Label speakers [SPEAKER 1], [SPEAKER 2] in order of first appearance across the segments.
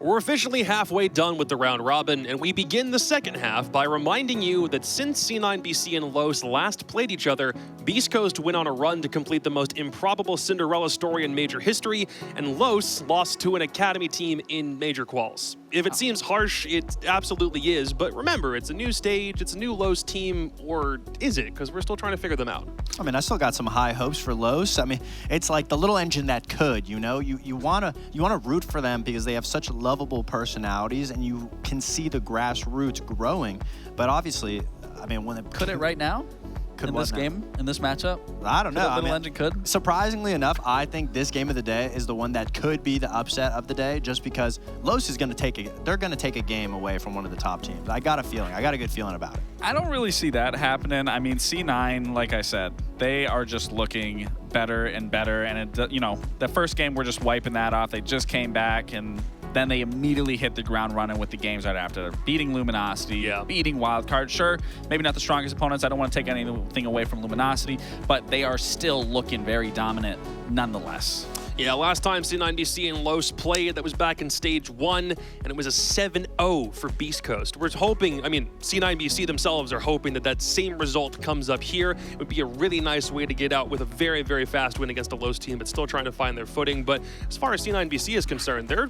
[SPEAKER 1] We're officially halfway done with the round robin, and we begin the second half by reminding you that since C9BC and Los last played each other, Beastcoast went on a run to complete the most improbable Cinderella story in Major history, and Los lost to an Academy team in Major Quals. If it seems harsh, it absolutely is, but remember, it's a new stage, it's a new Los team, or is it? Because we're still trying to figure them out.
[SPEAKER 2] I mean, I still got some high hopes for Los. I mean, it's like the little engine that could, you know? You wanna root for them because they have such lovable personalities, and you can see the grassroots growing. But obviously, I mean, when it
[SPEAKER 3] could it right now? In this game, in this matchup?
[SPEAKER 2] I don't know.
[SPEAKER 3] The little engine could?
[SPEAKER 2] Surprisingly enough, I think this game of the day is the one that could be the upset of the day, just because Los is going to they're going to take a game away from one of the top teams. I got a good feeling about it.
[SPEAKER 4] I don't really see that happening. I mean, C9, like I said, they are just looking better and better. And, the first game, we're just wiping that off. They just came back, and then they immediately hit the ground running with the games right after. Beating Luminosity, beating Wildcard. Sure, maybe not the strongest opponents. I don't want to take anything away from Luminosity, but they are still looking very dominant nonetheless.
[SPEAKER 1] Yeah, last time C9BC and Los played, that was back in Stage 1, and it was a 7-0 for Beastcoast. We're hoping, C9BC themselves are hoping that same result comes up here. It would be a really nice way to get out with a very, very fast win against a Los team, but still trying to find their footing. But as far as C9BC is concerned, they're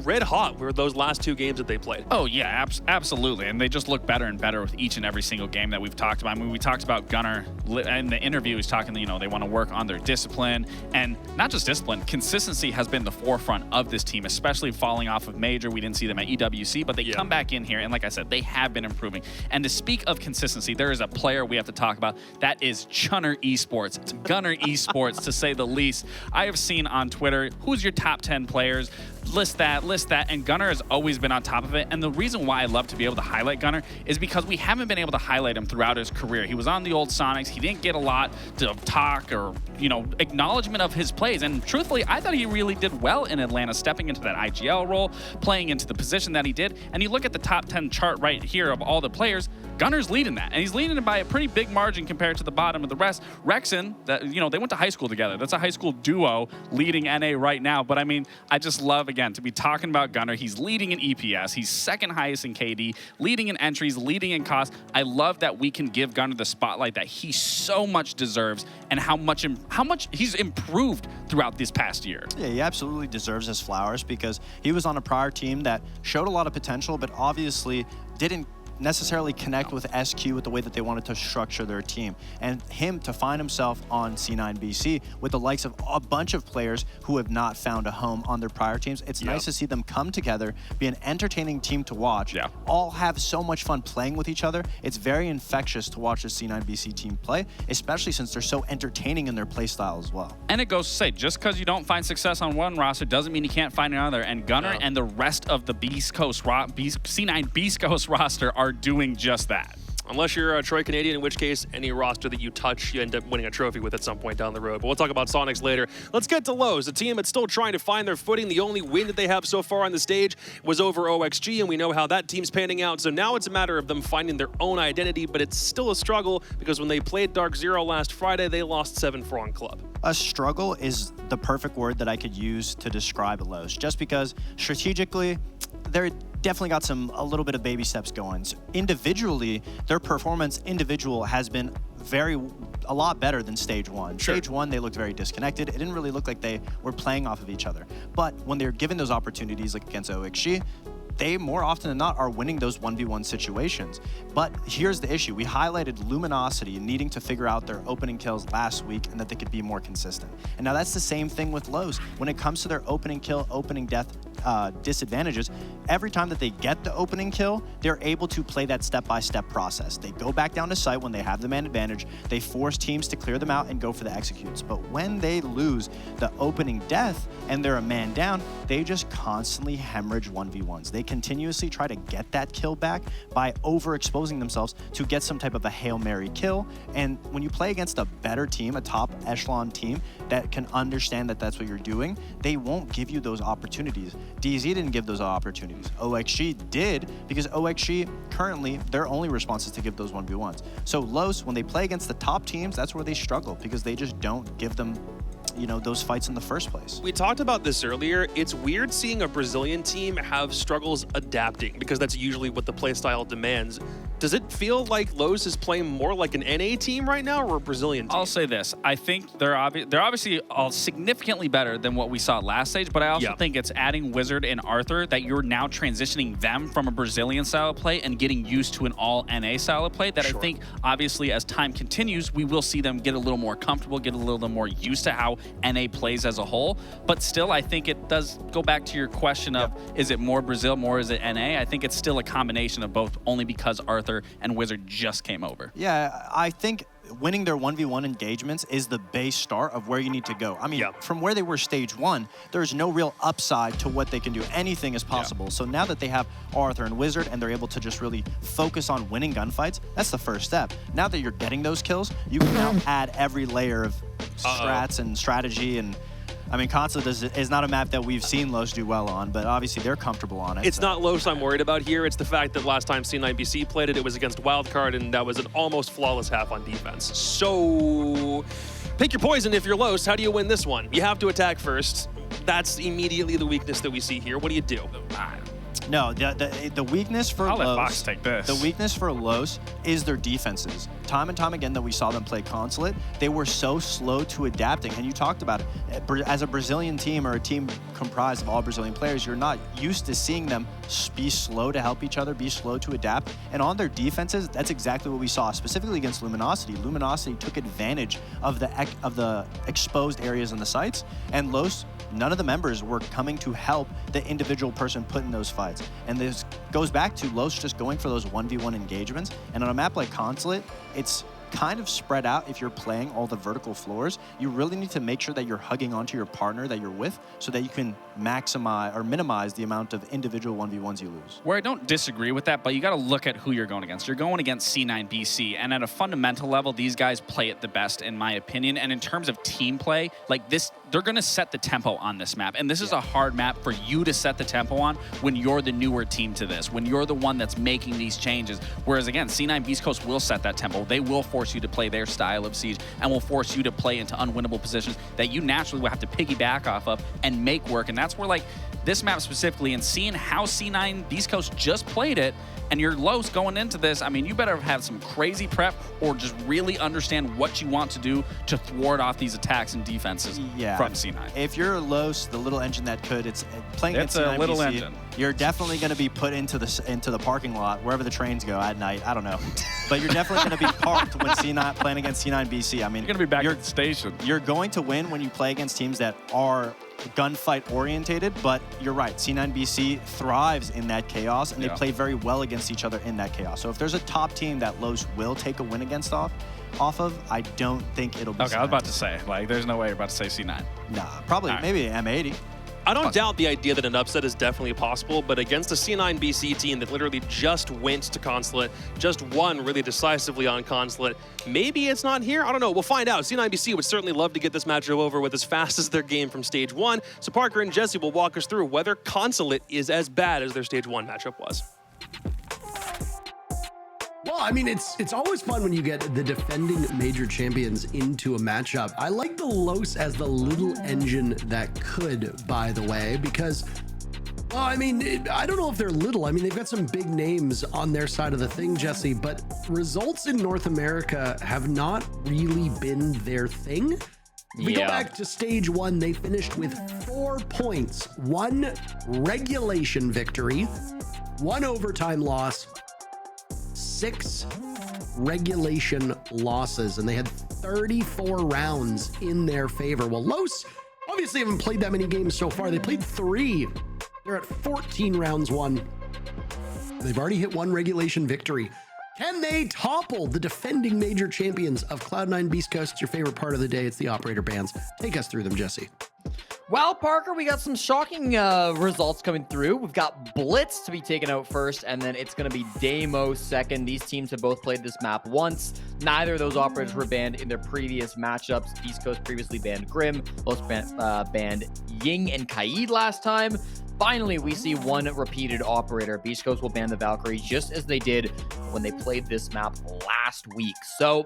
[SPEAKER 1] red hot with those last two games that they played.
[SPEAKER 4] Oh yeah, absolutely, and they just look better and better with each and every single game that we've talked about. I mean, we talked about Gunnar in the interview. He's talking, they want to work on their discipline, and not just discipline, consistency has been the forefront of this team, especially falling off of Major. We didn't see them at EWC, but they come back in here, and like I said, they have been improving. And to speak of consistency, there is a player we have to talk about. That is Gunnar Esports. It's Gunnar Esports, to say the least. I have seen on Twitter, who's your top 10 players? List that, and Gunnar has always been on top of it. And the reason why I love to be able to highlight Gunnar is because we haven't been able to highlight him throughout his career. He was on the old Sonics. He didn't get a lot to talk or, acknowledgement of his plays. And truthfully, I thought he really did well in Atlanta, stepping into that IGL role, playing into the position that he did. And you look at the top 10 chart right here of all the players, Gunnar's leading that, and he's leading it by a pretty big margin compared to the bottom of the rest. Rexon, they went to high school together. That's a high school duo leading NA right now. But I just love, again, to be talking about Gunnar. He's leading in EPS. He's second highest in KD, leading in entries, leading in cost. I love that we can give Gunnar the spotlight that he so much deserves, and how much he's improved throughout this past year.
[SPEAKER 2] Yeah, he absolutely deserves his flowers, because he was on a prior team that showed a lot of potential, but obviously didn't necessarily connect with SQ with the way that they wanted to structure their team. And him to find himself on C9BC with the likes of a bunch of players who have not found a home on their prior teams, it's nice to see them come together, be an entertaining team to watch, all have so much fun playing with each other. It's very infectious to watch the C9BC team play, especially since they're so entertaining in their play style as well.
[SPEAKER 4] And it goes to say, just because you don't find success on one roster doesn't mean you can't find another. And Gunnar and the rest of the C9 Beastcoast roster are doing just that.
[SPEAKER 1] Unless you're a Troy Canadian, in which case any roster that you touch, you end up winning a trophy with at some point down the road. But we'll talk about Sonics later. Let's get to Los, a team that's still trying to find their footing. The only win that they have so far on the stage was over OXG, and we know how that team's panning out. So now it's a matter of them finding their own identity, but it's still a struggle, because when they played Dark Zero last Friday, they lost 7-4 on Club.
[SPEAKER 2] A struggle is the perfect word that I could use to describe Los, just because strategically, they're definitely got a little bit of baby steps going. So individually, their performance has been a lot better than Stage 1.
[SPEAKER 1] Sure.
[SPEAKER 2] Stage 1, they looked very disconnected. It didn't really look like they were playing off of each other. But when they're given those opportunities, like against OXG, they more often than not are winning those 1v1 situations. But here's the issue. We highlighted Luminosity needing to figure out their opening kills last week, and that they could be more consistent. And now that's the same thing with Los. When it comes to their opening kill, opening death disadvantages, every time that they get the opening kill, they're able to play that step-by-step process. They go back down to site when they have the man advantage. They force teams to clear them out and go for the executes. But when they lose the opening death and they're a man down, they just constantly hemorrhage 1v1s. They continuously try to get that kill back by overexposing themselves to get some type of a Hail Mary kill. And when you play against a better team, a top echelon team that can understand that that's what you're doing, they won't give you those opportunities. DZ didn't give those opportunities. OXG did, because OXG currently, their only response is to give those 1v1s. So Los, when they play against the top teams, that's where they struggle, because they just don't give them those fights in the first place.
[SPEAKER 1] We talked about this earlier. It's weird seeing a Brazilian team have struggles adapting because that's usually what the playstyle demands. Does it feel like Los is playing more like an NA team right now or a Brazilian team?
[SPEAKER 4] I'll say this. I think they're obviously all significantly better than what we saw last stage, but I also think it's adding Wizard and Arthur that you're now transitioning them from a Brazilian style of play and getting used to an all NA style of play that I think obviously as time continues, we will see them get a little more comfortable, get a little more used to how NA plays as a whole. But still, I think it does go back to your question of, is it more Brazil, more is it NA? I think it's still a combination of both, only because Arthur and Wizard just came over.
[SPEAKER 2] Yeah, I think winning their 1v1 engagements is the base start of where you need to go. I mean, from where they were stage 1, there's no real upside to what they can do. Anything is possible. So now that they have Arthur and Wizard and they're able to just really focus on winning gunfights, that's the first step. Now that you're getting those kills, you can now add every layer of strats and strategy. And I mean, Consulate is not a map that we've seen Los do well on, but obviously they're comfortable on it.
[SPEAKER 1] It's not Los I'm worried about here. It's the fact that last time C9 BC played it, it was against Wildcard, and that was an almost flawless half on defense. So pick your poison if you're Los. How do you win this one? You have to attack first. That's immediately the weakness that we see here. What do you do?
[SPEAKER 2] No, the weakness for
[SPEAKER 4] I'll let
[SPEAKER 2] Los,
[SPEAKER 4] Fox take this.
[SPEAKER 2] The weakness for Los is their defenses. Time and time again that we saw them play Consulate, they were so slow to adapting. And you talked about it. As a Brazilian team or a team comprised of all Brazilian players, you're not used to seeing them be slow to help each other, be slow to adapt. And on their defenses, that's exactly what we saw, specifically against Luminosity. Luminosity took advantage of the exposed areas in the sites, and Los, none of the members were coming to help the individual person put in those fights. And this goes back to Los just going for those 1v1 engagements. And on a map like Consulate, it's kind of spread out. If you're playing all the vertical floors, you really need to make sure that you're hugging onto your partner that you're with so that you can maximize or minimize the amount of individual 1v1s you lose.
[SPEAKER 4] Where I don't disagree with that, but you got to look at who you're going against. You're going against C9 BC, and at a fundamental level, these guys play it the best, in my opinion. And in terms of team play, like this, they're going to set the tempo on this map. And this is a hard map for you to set the tempo on when you're the newer team to this, when you're the one that's making these changes. Whereas again, C9 Beastcoast will set that tempo. They will force you to play their style of Siege and will force you to play into unwinnable positions that you naturally will have to piggyback off of and make work. And that's where, like, this map specifically, and seeing how C9 Beastcoast just played it, and you're Los going into this, I mean, you better have some crazy prep or just really understand what you want to do to thwart off these attacks and defenses from C9.
[SPEAKER 2] If you're Los, the little engine that could, it's playing against C9
[SPEAKER 4] a little
[SPEAKER 2] BC,
[SPEAKER 4] engine.
[SPEAKER 2] You're definitely going to be put into the parking lot, wherever the trains go at night. I don't know. But you're definitely going to be parked when C9 playing against C9 BC. I mean,
[SPEAKER 4] you're going to be back at the station.
[SPEAKER 2] You're going to win when you play against teams that are gunfight orientated, but you're right. C9 BC thrives in that chaos, and they play very well against each other in that chaos. So if there's a top team that Los will take a win against off of, I don't think it'll be
[SPEAKER 4] Okay, I was about to say, like, there's no way you're about to say C9.
[SPEAKER 2] Nah, probably maybe M80.
[SPEAKER 1] I don't doubt the idea that an upset is definitely possible, but against a C9 BC team that literally just went to Consulate, just won really decisively on Consulate, maybe it's not here? I don't know. We'll find out. C9 BC would certainly love to get this matchup over with as fast as their game from Stage 1, so Parker and Jesse will walk us through whether Consulate is as bad as their Stage 1 matchup was.
[SPEAKER 5] Well, I mean, it's always fun when you get the defending major champions into a matchup. I like the Los as the little engine that could, by the way, because, well, I mean, I don't know if they're little. I mean, they've got some big names on their side of the thing, Jesse, but results in North America have not really been their thing. If we go back to Stage 1, they finished with 4 points, 1 regulation victory, 1 overtime loss, 6 regulation losses, and they had 34 rounds in their favor. Well, Los obviously haven't played that many games so far. They played 3. They're at 14 rounds won. They've already hit 1 regulation victory. Can they topple the defending major champions of Cloud9 Beastcoast? It's your favorite part of the day. It's the operator bans. Take us through them, Jesse.
[SPEAKER 6] Well, Parker, we got some shocking results coming through. We've got Blitz to be taken out first, and then it's going to be Damo second. These teams have both played this map once. Neither of those operators were banned in their previous matchups. East Coast previously banned Grim. Los banned Ying and Kaid last time. Finally, we see 1 repeated operator. Beast Coast will ban the Valkyrie just as they did when they played this map last week. So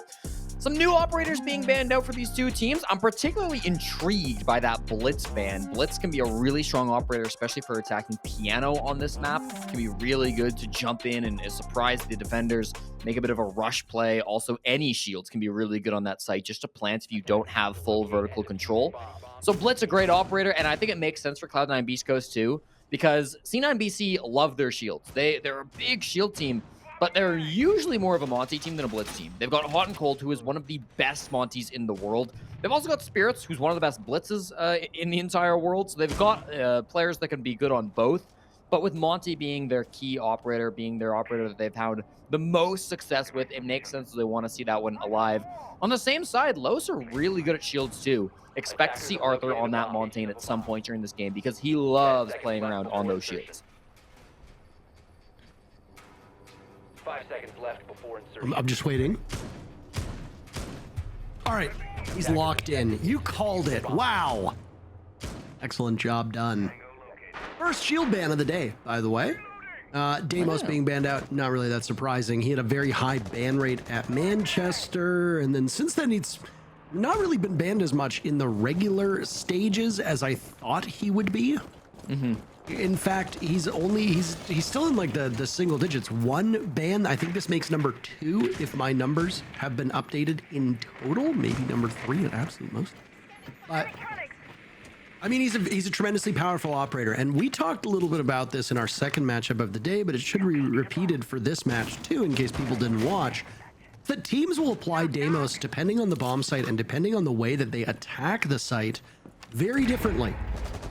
[SPEAKER 6] Some new operators being banned out for these two teams. I'm particularly intrigued by that Blitz ban. Blitz can be a really strong operator, especially for attacking Piano on this map. It can be really good to jump in and surprise the defenders, make a bit of a rush play. Also, any shields can be really good on that site just to plant if you don't have full vertical control. So Blitz a great operator, and I think it makes sense for Cloud9 Beastcoast too, because C9BC love their shields. They're a big shield team, but they're usually more of a Monty team than a Blitz team. They've got Hot and Cold, who is one of the best Monties in the world. They've also got Spirits, who's one of the best Blitzes in the entire world. So they've got players that can be good on both. But with Monty being their key operator, being their operator that they've had the most success with, it makes sense that they want to see that one alive. On the same side, Los are really good at shields too. Expect to see Arthur on that Montaigne at some point during this game because he loves playing around on those shields.
[SPEAKER 7] 5 seconds left before insertion.
[SPEAKER 5] I'm just waiting. All right, he's locked in. You called it. Wow. Excellent job done. First shield ban of the day, by the way. Deimos being banned out, not really that surprising. He had a very high ban rate at Manchester, and then since then he's not really been banned as much in the regular stages as I thought he would be. In fact, he's still in like the single digits. One ban, I think this makes number 2 if my numbers have been updated in total, maybe number 3 at absolute most. But I mean, he's a tremendously powerful operator, and we talked a little bit about this in our second matchup of the day, but it should be repeated for this match too, in case people didn't watch. That teams will apply Deimos depending on the bomb site and depending on the way that they attack the site very differently.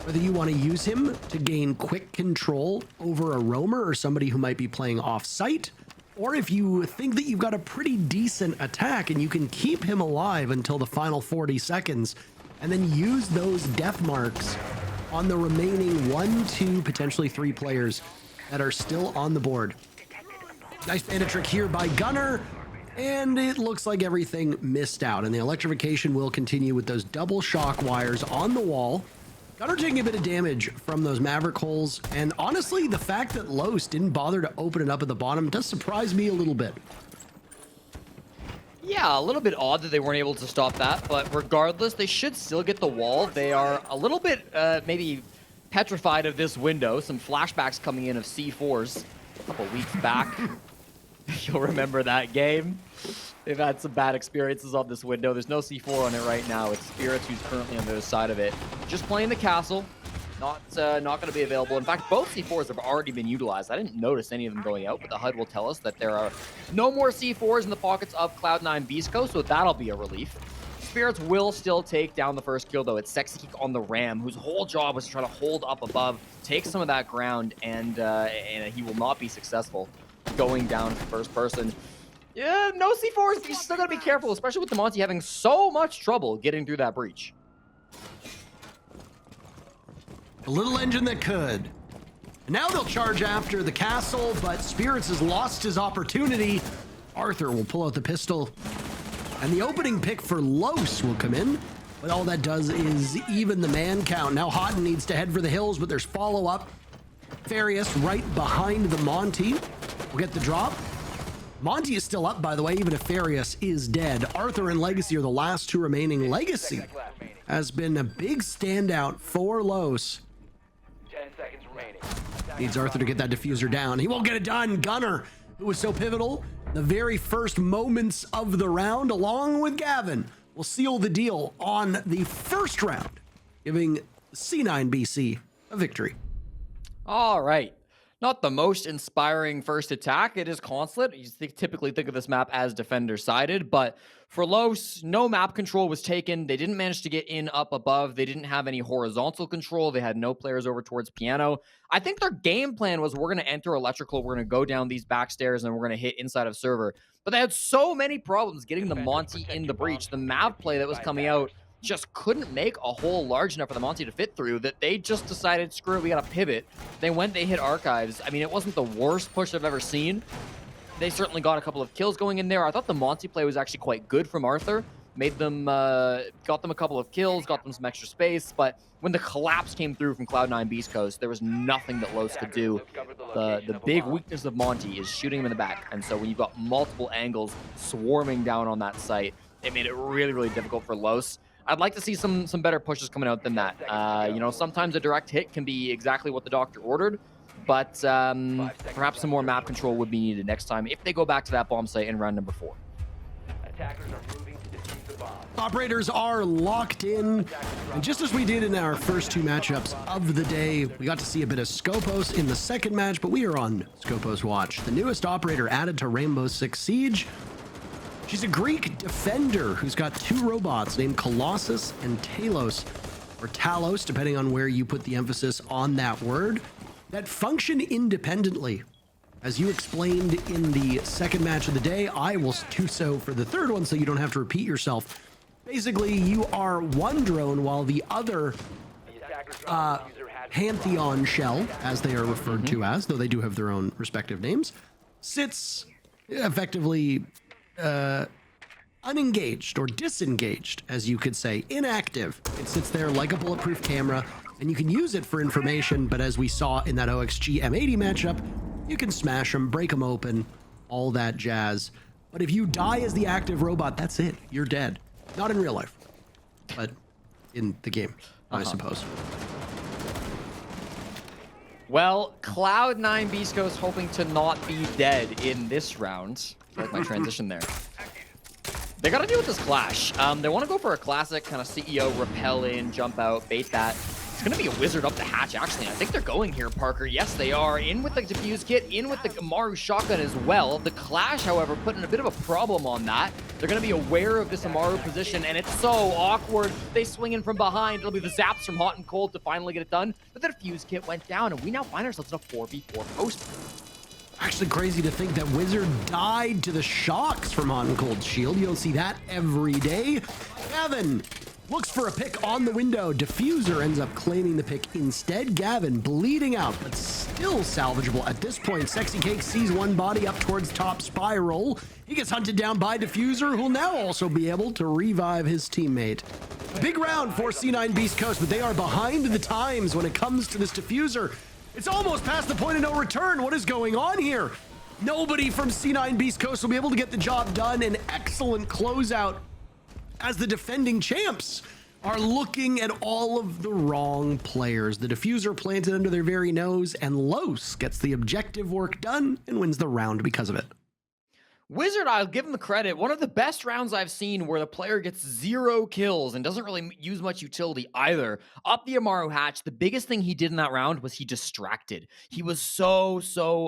[SPEAKER 5] Whether you want to use him to gain quick control over a roamer or somebody who might be playing off-site, or if you think that you've got a pretty decent attack and you can keep him alive until the final 40 seconds, and then use those death marks on the remaining 1, 2, potentially 3 players that are still on the board. Nice bandit trick here by Gunner, and it looks like everything missed out, and the electrification will continue with those double shock wires on the wall. Gunner taking a bit of damage from those Maverick holes, and honestly, the fact that Los didn't bother to open it up at the bottom does surprise me a little bit.
[SPEAKER 6] Yeah, a little bit odd that they weren't able to stop that, but regardless, they should still get the wall. They are a little bit maybe petrified of this window. Some flashbacks coming in of C4s a couple weeks back. You'll remember that game. They've had some bad experiences on this window. There's no C4 on it right now. It's Spirits who's currently on the other side of it. Just playing the castle. Not going to be available. In fact, both C4s have already been utilized. I didn't notice any of them going out, but the HUD will tell us that there are no more C4s in the pockets of Cloud9 Beastcoast, so that'll be a relief. Spirits will still take down the first kill, though. It's Sexy Kick on the Ram, whose whole job was to try to hold up above, take some of that ground, and he will not be successful going down first person. Yeah, no C4s. You still got to be careful, especially with the Monty having so much trouble getting through that breach.
[SPEAKER 5] A little engine that could. And now they'll charge after the castle, but Spirits has lost his opportunity. Arthur will pull out the pistol, and the opening pick for Los will come in. But all that does is even the man count. Now Houghton needs to head for the hills, but there's follow-up. Farius right behind the Monty will get the drop. Monty is still up, by the way, even if Farius is dead. Arthur and Legacy are the last 2 remaining. Legacy has been a big standout for Los.
[SPEAKER 7] 10 seconds remaining.
[SPEAKER 5] Needs Arthur to get that diffuser down. He won't get it done. Gunner, who was so pivotal the very first moments of the round, along with Gavin, will seal the deal on the first round, giving C9BC a victory.
[SPEAKER 6] All right. Not the most inspiring first attack. It is Consulate. You typically think of this map as defender-sided, but for Los, no map control was taken. They didn't manage to get in up above. They didn't have any horizontal control. They had no players over towards Piano. I think their game plan was we're going to enter Electrical, we're going to go down these back stairs, and we're going to hit inside of Server. But they had so many problems getting the Monty in the breach. The map play that was coming out just couldn't make a hole large enough for the Monty to fit through that they just decided, screw it, we got to pivot. They hit Archives. I mean, it wasn't the worst push I've ever seen. They certainly got a couple of kills going in there. I thought the Monty play was actually quite good from Arthur. Got them a couple of kills, got them some extra space, but when the collapse came through from Cloud9 Beastcoast, there was nothing that Los could do. The big weakness of Monty is shooting him in the back, and so when you've got multiple angles swarming down on that site, it made it really, really difficult for Los. I'd like to see some better pushes coming out than that. You know, sometimes a direct hit can be exactly what the doctor ordered, but perhaps some more map control would be needed next time if they go back to that bomb site in round number 4.
[SPEAKER 7] Attackers are moving to defuse the bomb.
[SPEAKER 5] Operators are locked in, and just as we did in our first 2 matchups of the day, we got to see a bit of Skopos in the second match, but we are on Skopos watch. The newest operator added to Rainbow Six Siege. She's a Greek defender who's got 2 robots named Colossus and Talos, or Talos, depending on where you put the emphasis on that word, that function independently. As you explained in the second match of the day, I will do so for the third one so you don't have to repeat yourself. Basically, you are one drone while the other Pantheon shell, as they are referred to as, though they do have their own respective names, sits effectively unengaged or disengaged, as you could say, inactive. It sits there like a bulletproof camera, and you can use it for information, but as we saw in that OXG M80 matchup, you can smash them, break them open, all that jazz. But if you die as the active robot, that's it. You're dead. Not in real life, but in the game, I suppose.
[SPEAKER 6] Well, Cloud9 Beastcoast hoping to not be dead in this round. I like my transition there. They got to deal with this clash. They want to go for a classic kind of CEO repel in, jump out, bait that. It's going to be a wizard up the hatch, actually. I think they're going here, Parker. Yes, they are. In with the defuse kit, in with the Amaru shotgun as well. The clash, however, putting a bit of a problem on that. They're going to be aware of this Amaru position, and it's so awkward. They swing in from behind. It'll be the zaps from hot and cold to finally get it done. But the defuse kit went down, and we now find ourselves in a 4v4 post.
[SPEAKER 5] Actually crazy to think that Wizard died to the shocks from Hot and Cold Shield. You don't see that every day. Gavin looks for a pick on the window. Diffuser ends up claiming the pick instead. Gavin bleeding out, but still salvageable at this point. Sexy Cake sees one body up towards top spiral. He gets hunted down by Diffuser, who'll now also be able to revive his teammate. Big round for C9 Beastcoast, but they are behind the times when it comes to this Diffuser. It's almost past the point of no return. What is going on here? Nobody from C9 Beastcoast will be able to get the job done. An excellent closeout as the defending champs are looking at all of the wrong players. The diffuser planted under their very nose, and Los gets the objective work done and wins the round because of it.
[SPEAKER 6] Wizard, I'll give him the credit. One of the best rounds I've seen where the player gets 0 kills and doesn't really use much utility either. Up the Amaru hatch, the biggest thing he did in that round was he distracted. He was so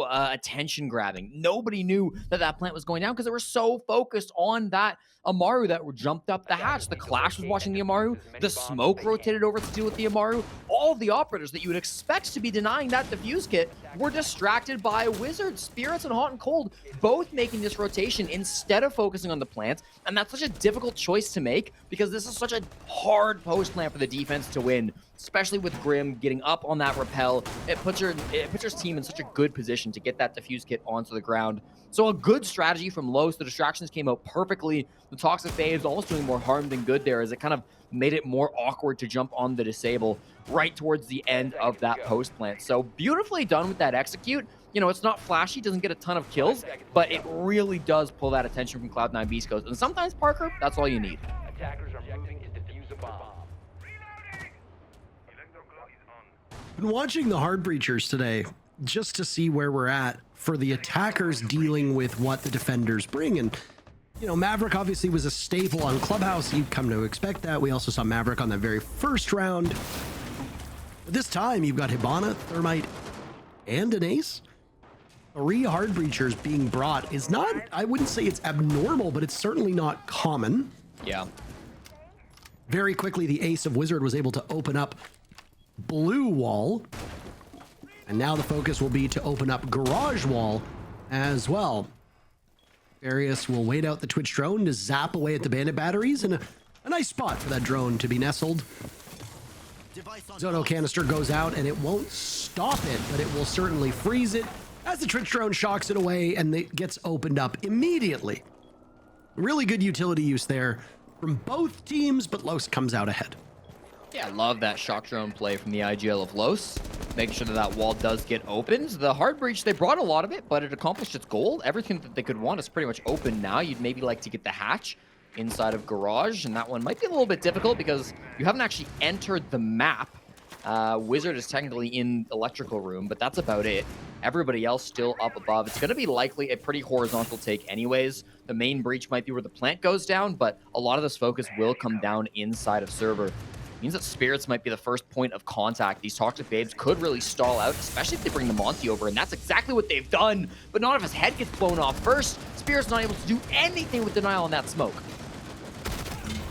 [SPEAKER 6] attention grabbing. Nobody knew that that plant was going down because they were so focused on that Amaru that jumped up the hatch. The Clash was watching the Amaru. The smoke rotated over to deal with the Amaru. All of the operators that you would expect to be denying that defuse kit were distracted by Wizard. Spirits and Hot and Cold both making this rotation instead of focusing on the plant. And that's such a difficult choice to make because this is such a hard post plant for the defense to win, especially with Grim getting up on that rappel. It puts your team in such a good position to get that defuse kit onto the ground. So a good strategy from Los. The distractions came out perfectly. The Toxic Phase almost doing more harm than good there as it kind of made it more awkward to jump on the disable right towards the end of that post plant. So beautifully done with that execute. You know, it's not flashy, doesn't get a ton of kills, but it really does pull that attention from Cloud9 Beastcoast. And sometimes, Parker, that's all you need.
[SPEAKER 7] Attackers are moving to defuse a bomb.
[SPEAKER 5] Been watching the Hard Breachers today just to see where we're at for the attackers dealing with what the defenders bring. And, you know, Maverick obviously was a staple on Clubhouse. You'd come to expect that. We also saw Maverick on that very first round. But this time, you've got Hibana, Thermite, and an Ace. 3 Hard Breachers being brought is not, I wouldn't say it's abnormal, but it's certainly not common.
[SPEAKER 6] Yeah.
[SPEAKER 5] Very quickly, the Ace of Wizard was able to open up Blue Wall. And now the focus will be to open up Garage Wall as well. Various will wait out the Twitch drone to zap away at the bandit batteries, and a nice spot for that drone to be nestled. Zono canister goes out, and it won't stop it, but it will certainly freeze it as the Twitch drone shocks it away, and it gets opened up immediately. Really good utility use there from both teams, but Los comes out ahead.
[SPEAKER 6] Yeah, I love that shock drone play from the IGL of Los. Making sure that that wall does get opened. The Hard Breach, they brought a lot of it, but it accomplished its goal. Everything that they could want is pretty much open now. You'd maybe like to get the hatch. inside of Garage, and that one might be a little bit difficult because you haven't actually entered the map. Wizard is technically in electrical room, but that's about it. Everybody else still up above. It's going to be likely a pretty horizontal take anyways. The main breach might be where the plant goes down, but a lot of this focus will come down inside of server. Means that Spirits might be the first point of contact. These Toxic Babes could really stall out, especially if they bring the Monty over, and that's exactly what they've done. But not if his head gets blown off first. Spirits not able to do anything with denial on that smoke.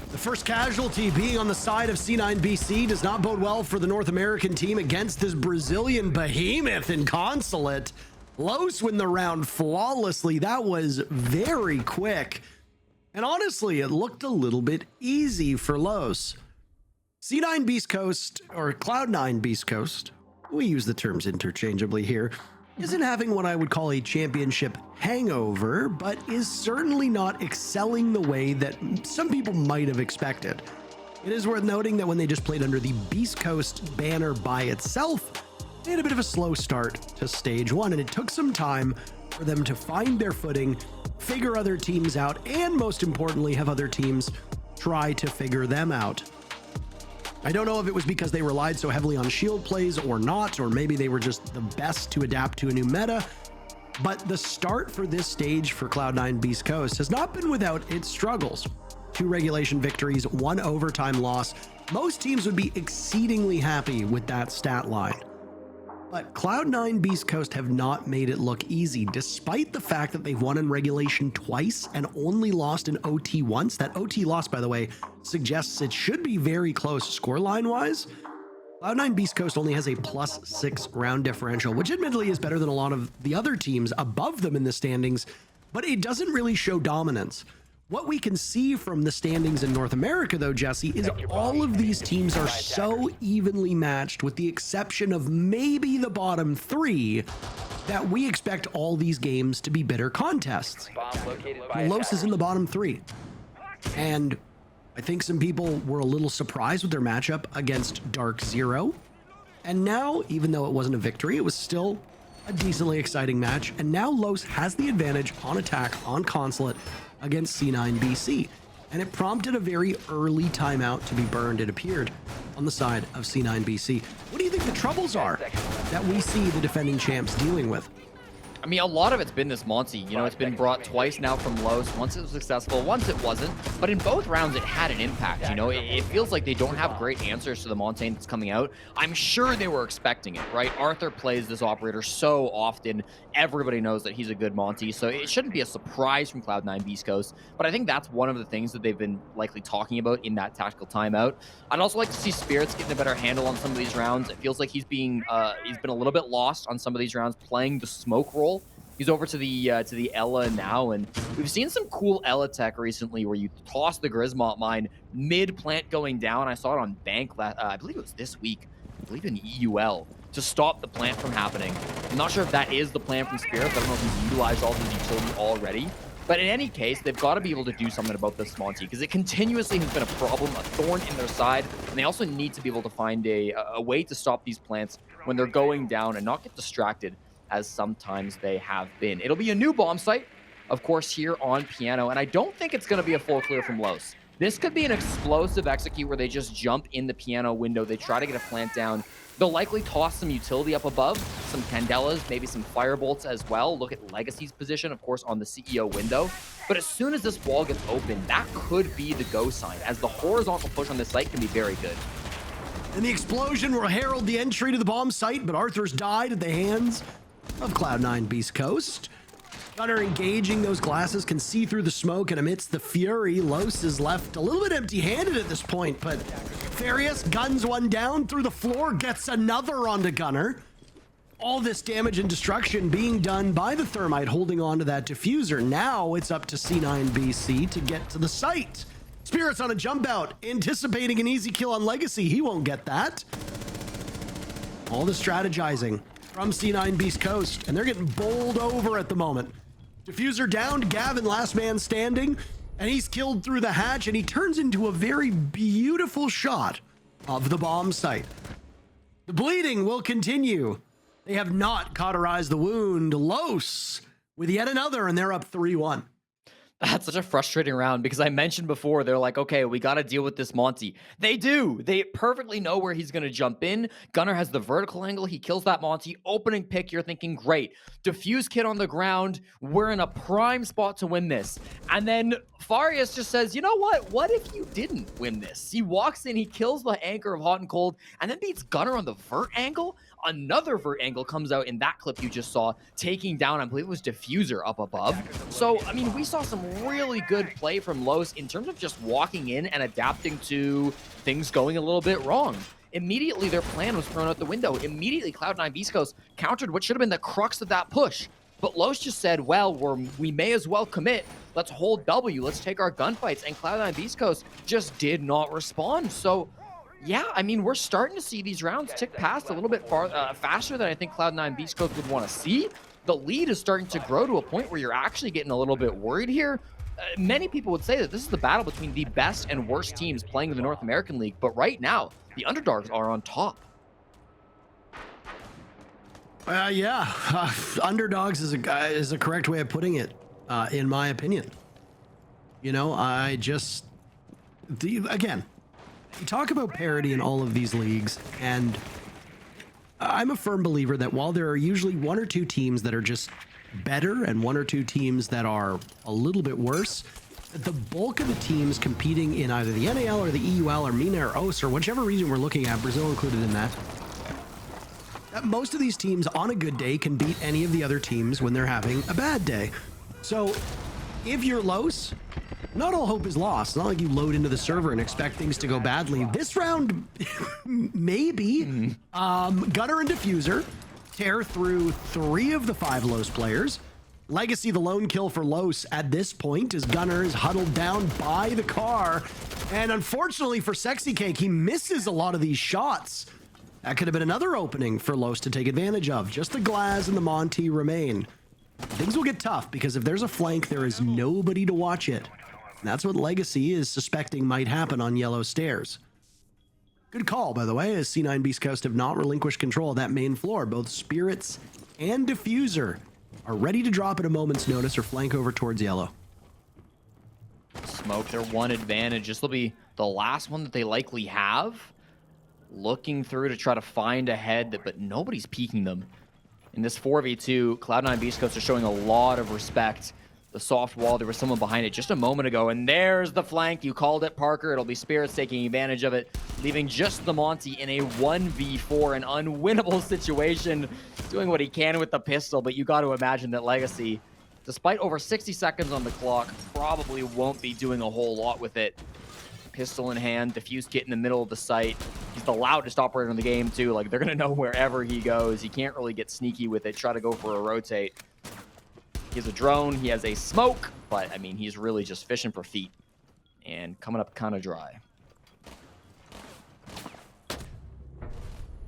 [SPEAKER 5] The first casualty being on the side of C9 BC does not bode well for the North American team against this Brazilian behemoth in Consulate. Los win the round flawlessly. That was very quick. And honestly, it looked a little bit easy for Los. C9 Beastcoast, or Cloud9 Beastcoast, we use the terms interchangeably here, isn't having what I would call a championship hangover, but is certainly not excelling the way that some people might have expected. It is worth noting that when they just played under the Beastcoast banner by itself, they had a bit of a slow start to stage one, and it took some time for them to find their footing, figure other teams out, and most importantly, have other teams try to figure them out. I don't know if it was because they relied so heavily on shield plays or not, or maybe they were just the best to adapt to a new meta, but the start for this stage for Cloud9 Beastcoast has not been without its struggles. 2 regulation victories, 1 overtime loss. Most teams would be exceedingly happy with that stat line. But Cloud9 Beastcoast have not made it look easy, despite the fact that they've won in regulation twice and only lost in OT once. That OT loss, by the way, suggests it should be very close scoreline-wise. Cloud9 Beastcoast only has a +6 round differential, which admittedly is better than a lot of the other teams above them in the standings, but it doesn't really show dominance. What we can see from the standings in North America, though, Jesse, is all of these teams are so evenly matched, with the exception of maybe the bottom 3, that we expect all these games to be bitter contests. Los is in the bottom 3. And I think some people were a little surprised with their matchup against Dark Zero. And now, even though it wasn't a victory, it was still a decently exciting match. And now Los has the advantage on attack on Consulate against C9 BC, and it prompted a very early timeout to be burned, it appeared, on the side of C9 BC. What do you think the troubles are that we see the defending champs dealing with?
[SPEAKER 6] I mean, a lot of it's been this Monty. You know, it's been brought twice now from Los. Once it was successful, once it wasn't. But in both rounds, it had an impact. You know, it feels like they don't have great answers to the Montaigne that's coming out. I'm sure they were expecting it, right? Arthur plays this operator so often. Everybody knows that he's a good Monty, so it shouldn't be a surprise from Cloud9 Beastcoast. But I think that's one of the things that they've been likely talking about in that tactical timeout. I'd also like to see Spirits getting a better handle on some of these rounds. It feels like he's been a little bit lost on some of these rounds, playing the smoke role. He's over to the Ella now, and we've seen some cool Ella tech recently where you toss the Grismont mine mid-plant going down. I saw it on Bank, I believe it was this week, I believe in EUL, to stop the plant from happening. I'm not sure if that is the plan from Spirit. I don't know if he's utilized all his utility already. But in any case, they've got to be able to do something about this Monty, because it continuously has been a problem, a thorn in their side, and they also need to be able to find a way to stop these plants when they're going down and not get distracted, as sometimes they have been. It'll be a new bomb site, of course, here on Piano, and I don't think it's going to be a full clear from Los. This could be an explosive execute where they just jump in the Piano window. They try to get a plant down. They'll likely toss some utility up above, some Candelas, maybe some Firebolts as well. Look at Legacy's position, of course, on the CEO window. But as soon as this wall gets open, that could be the go sign, as the horizontal push on this site can be very good.
[SPEAKER 5] And the explosion will herald the entry to the bomb site, but Arthur's died at the hands of Cloud9 Beastcoast. Gunner engaging those glasses, can see through the smoke, and amidst the fury, Los is left a little bit empty-handed at this point, but Farius guns one down through the floor, gets another onto Gunner. All this damage and destruction being done by the Thermite holding on to that diffuser. Now it's up to C9 BC to get to the site. Spirit's on a jump out, anticipating an easy kill on Legacy. He won't get that. All the strategizing from C9 Beastcoast, and they're getting bowled over at the moment. Diffuser down, Gavin, last man standing, and he's killed through the hatch, and he turns into a very beautiful shot of the bomb site. The bleeding will continue. They have not cauterized the wound. Los with yet another, and they're up 3-1.
[SPEAKER 6] That's such a frustrating round because I mentioned before, they're like, okay, we got to deal with this Monty. They do. They perfectly know where he's going to jump in. Gunnar has the vertical angle. He kills that Monty. Opening pick, you're thinking, great. Diffuse kit on the ground. We're in a prime spot to win this. And then Farias just says, you know what? What if you didn't win this? He walks in, he kills the anchor of Hot and Cold, and then beats Gunnar on the vert angle. Another vert angle comes out in that clip you just saw, taking down, I believe it was Diffuser up above. So, I mean, we saw some really good play from Los in terms of just walking in and adapting to things going a little bit wrong. Immediately, their plan was thrown out the window. Immediately, Cloud9 Beastcoast countered what should have been the crux of that push. But Los just said, well, we may as well commit. Let's hold W. Let's take our gunfights. And Cloud9 Beastcoast just did not respond. So, yeah, I mean, we're starting to see these rounds tick past a little bit faster than I think Cloud9 Beastcoast would want to see. The lead is starting to grow to a point where you're actually getting a little bit worried here. Many people would say that this is the battle between the best and worst teams playing in the North American League, but right now, the underdogs are on top.
[SPEAKER 5] Underdogs is a correct way of putting it, in my opinion. You know, again, you talk about parity in all of these leagues, and I'm a firm believer that while there are usually one or two teams that are just better and one or two teams that are a little bit worse, the bulk of the teams competing in either the NAL or the EUL or MENA or OS or whichever region we're looking at, Brazil included in that, most of these teams on a good day can beat any of the other teams when they're having a bad day. So if you're Los, not all hope is lost. It's not like you load into the server and expect things to go badly. This round, maybe. Gunnar and Diffuser tear through 3 of the 5 Los players. Legacy, the lone kill for Los at this point, as Gunnar is huddled down by the car. And unfortunately for Sexy Cake, he misses a lot of these shots. That could have been another opening for Los to take advantage of. Just the Glaz and the Monty remain. Things will get tough because if there's a flank, there is nobody to watch it. And that's what Legacy is suspecting might happen on Yellow Stairs. Good call, by the way, as C9 Beastcoast have not relinquished control of that main floor. Both Spirits and Diffuser are ready to drop at a moment's notice or flank over towards Yellow.
[SPEAKER 6] Smoke their one advantage. This will be the last one that they likely have. Looking through to try to find a head, but nobody's peeking them. In this 4v2, Cloud9 Beastcoast are showing a lot of respect. The soft wall, there was someone behind it just a moment ago, and there's the flank. You called it, Parker. It'll be Spirits taking advantage of it, leaving just the Monty in a 1v4, an unwinnable situation, doing what he can with the pistol, but you got to imagine that Legacy, despite over 60 seconds on the clock, probably won't be doing a whole lot with it. Pistol in hand, Diffuse Kit in the middle of the site. He's the loudest operator in the game, too. Like, they're going to know wherever he goes. He can't really get sneaky with it, try to go for a rotate. He has a drone, he has a smoke, but, I mean, he's really just fishing for feet and coming up kind of dry.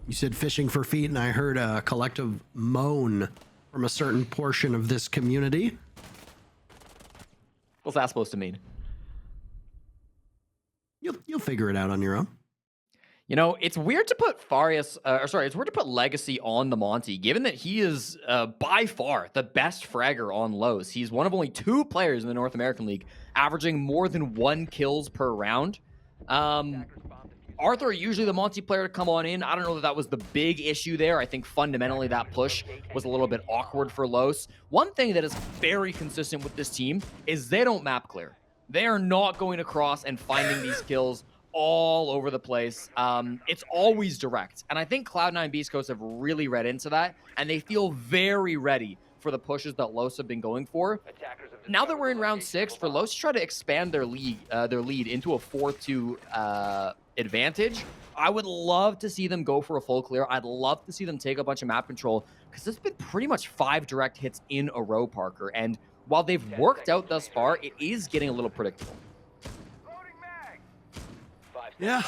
[SPEAKER 5] You said fishing for feet, and I heard a collective moan from a certain portion of this community.
[SPEAKER 6] What's that supposed to mean?
[SPEAKER 5] You'll figure it out on your own.
[SPEAKER 6] You know, it's weird to put it's weird to put Legacy on the Monty, given that he is by far the best fragger on Los. He's one of only 2 players in the North American League averaging more than 1 kills per round. Arthur, usually the Monty player to come on in. I don't know that that was the big issue there. I think fundamentally that push was a little bit awkward for Los. One thing that is very consistent with this team is they don't map clear. They are not going across and finding these kills all over the place. It's always direct. And I think Cloud9 Beastcoast have really read into that, and they feel very ready for the pushes that Los have been going for. Now that we're in round 6, for Los to try to expand their lead into a 4-2 advantage, I would love to see them go for a full clear. I'd love to see them take a bunch of map control, because there's been pretty much 5 direct hits in a row, Parker. And while they've worked out thus far, it is getting a little predictable.
[SPEAKER 5] Yeah.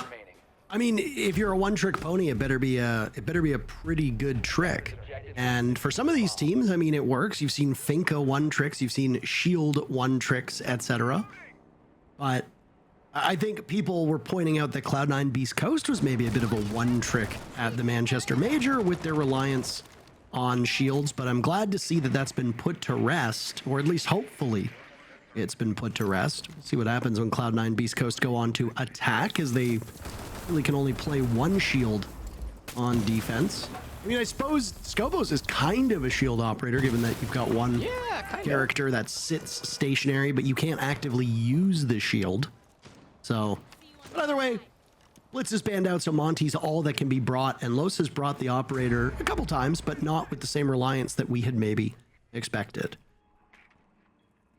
[SPEAKER 5] I mean, if you're a one-trick pony, it better be a pretty good trick. And for some of these teams, I mean, it works. You've seen Finka one tricks, you've seen Shield one tricks, etc. But I think people were pointing out that Cloud9 Beastcoast was maybe a bit of a one trick at the Manchester Major with their reliance on shields, but I'm glad to see that that's been put to rest, or at least hopefully it's been put to rest. We'll see what happens when Cloud9 Beastcoast go on to attack, as they really can only play one shield on defense. I mean, I suppose Skobos is kind of a shield operator, given that you've got one character that sits stationary, but you can't actively use the shield. So, but either way, Blitz is banned out, so Monty's all that can be brought, and Los has brought the operator a couple times, but not with the same reliance that we had maybe expected.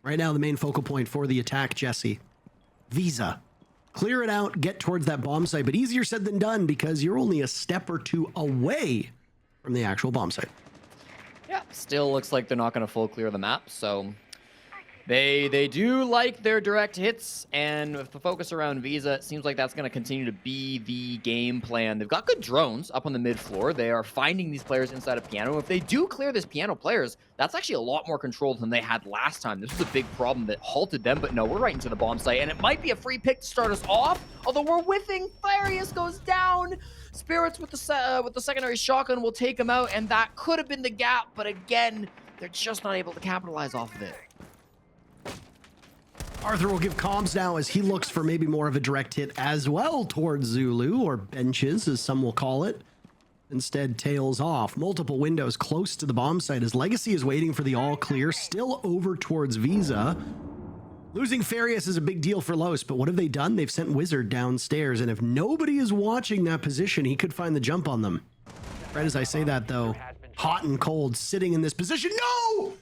[SPEAKER 5] Right now, the main focal point for the attack, Jesse. Visa. Clear it out, get towards that bomb site, but easier said than done because you're only a step or two away from the actual bomb site.
[SPEAKER 6] Yeah, still looks like they're not going to full clear the map, so they do like their direct hits, and with the focus around Visa, it seems like that's going to continue to be the game plan. They've got good drones up on the mid floor. They are finding these players inside of Piano. If they do clear this Piano players, that's actually a lot more control than they had last time. This was a big problem that halted them, but no, we're right into the bomb site, and it might be a free pick to start us off, although we're whiffing. Farius goes down. Spirits with the secondary shotgun will take him out, and that could have been the gap, but again, they're just not able to capitalize off of it.
[SPEAKER 5] Arthur will give comms now as he looks for maybe more of a direct hit as well towards Zulu, or benches as some will call it. Instead, tails off. Multiple windows close to the bomb site as Legacy is waiting for the all clear, still over towards Visa. Losing Farius is a big deal for Los, but what have they done? They've sent Wizard downstairs, and if nobody is watching that position, he could find the jump on them. Right as I say that, though, hot and cold, sitting in this position. No!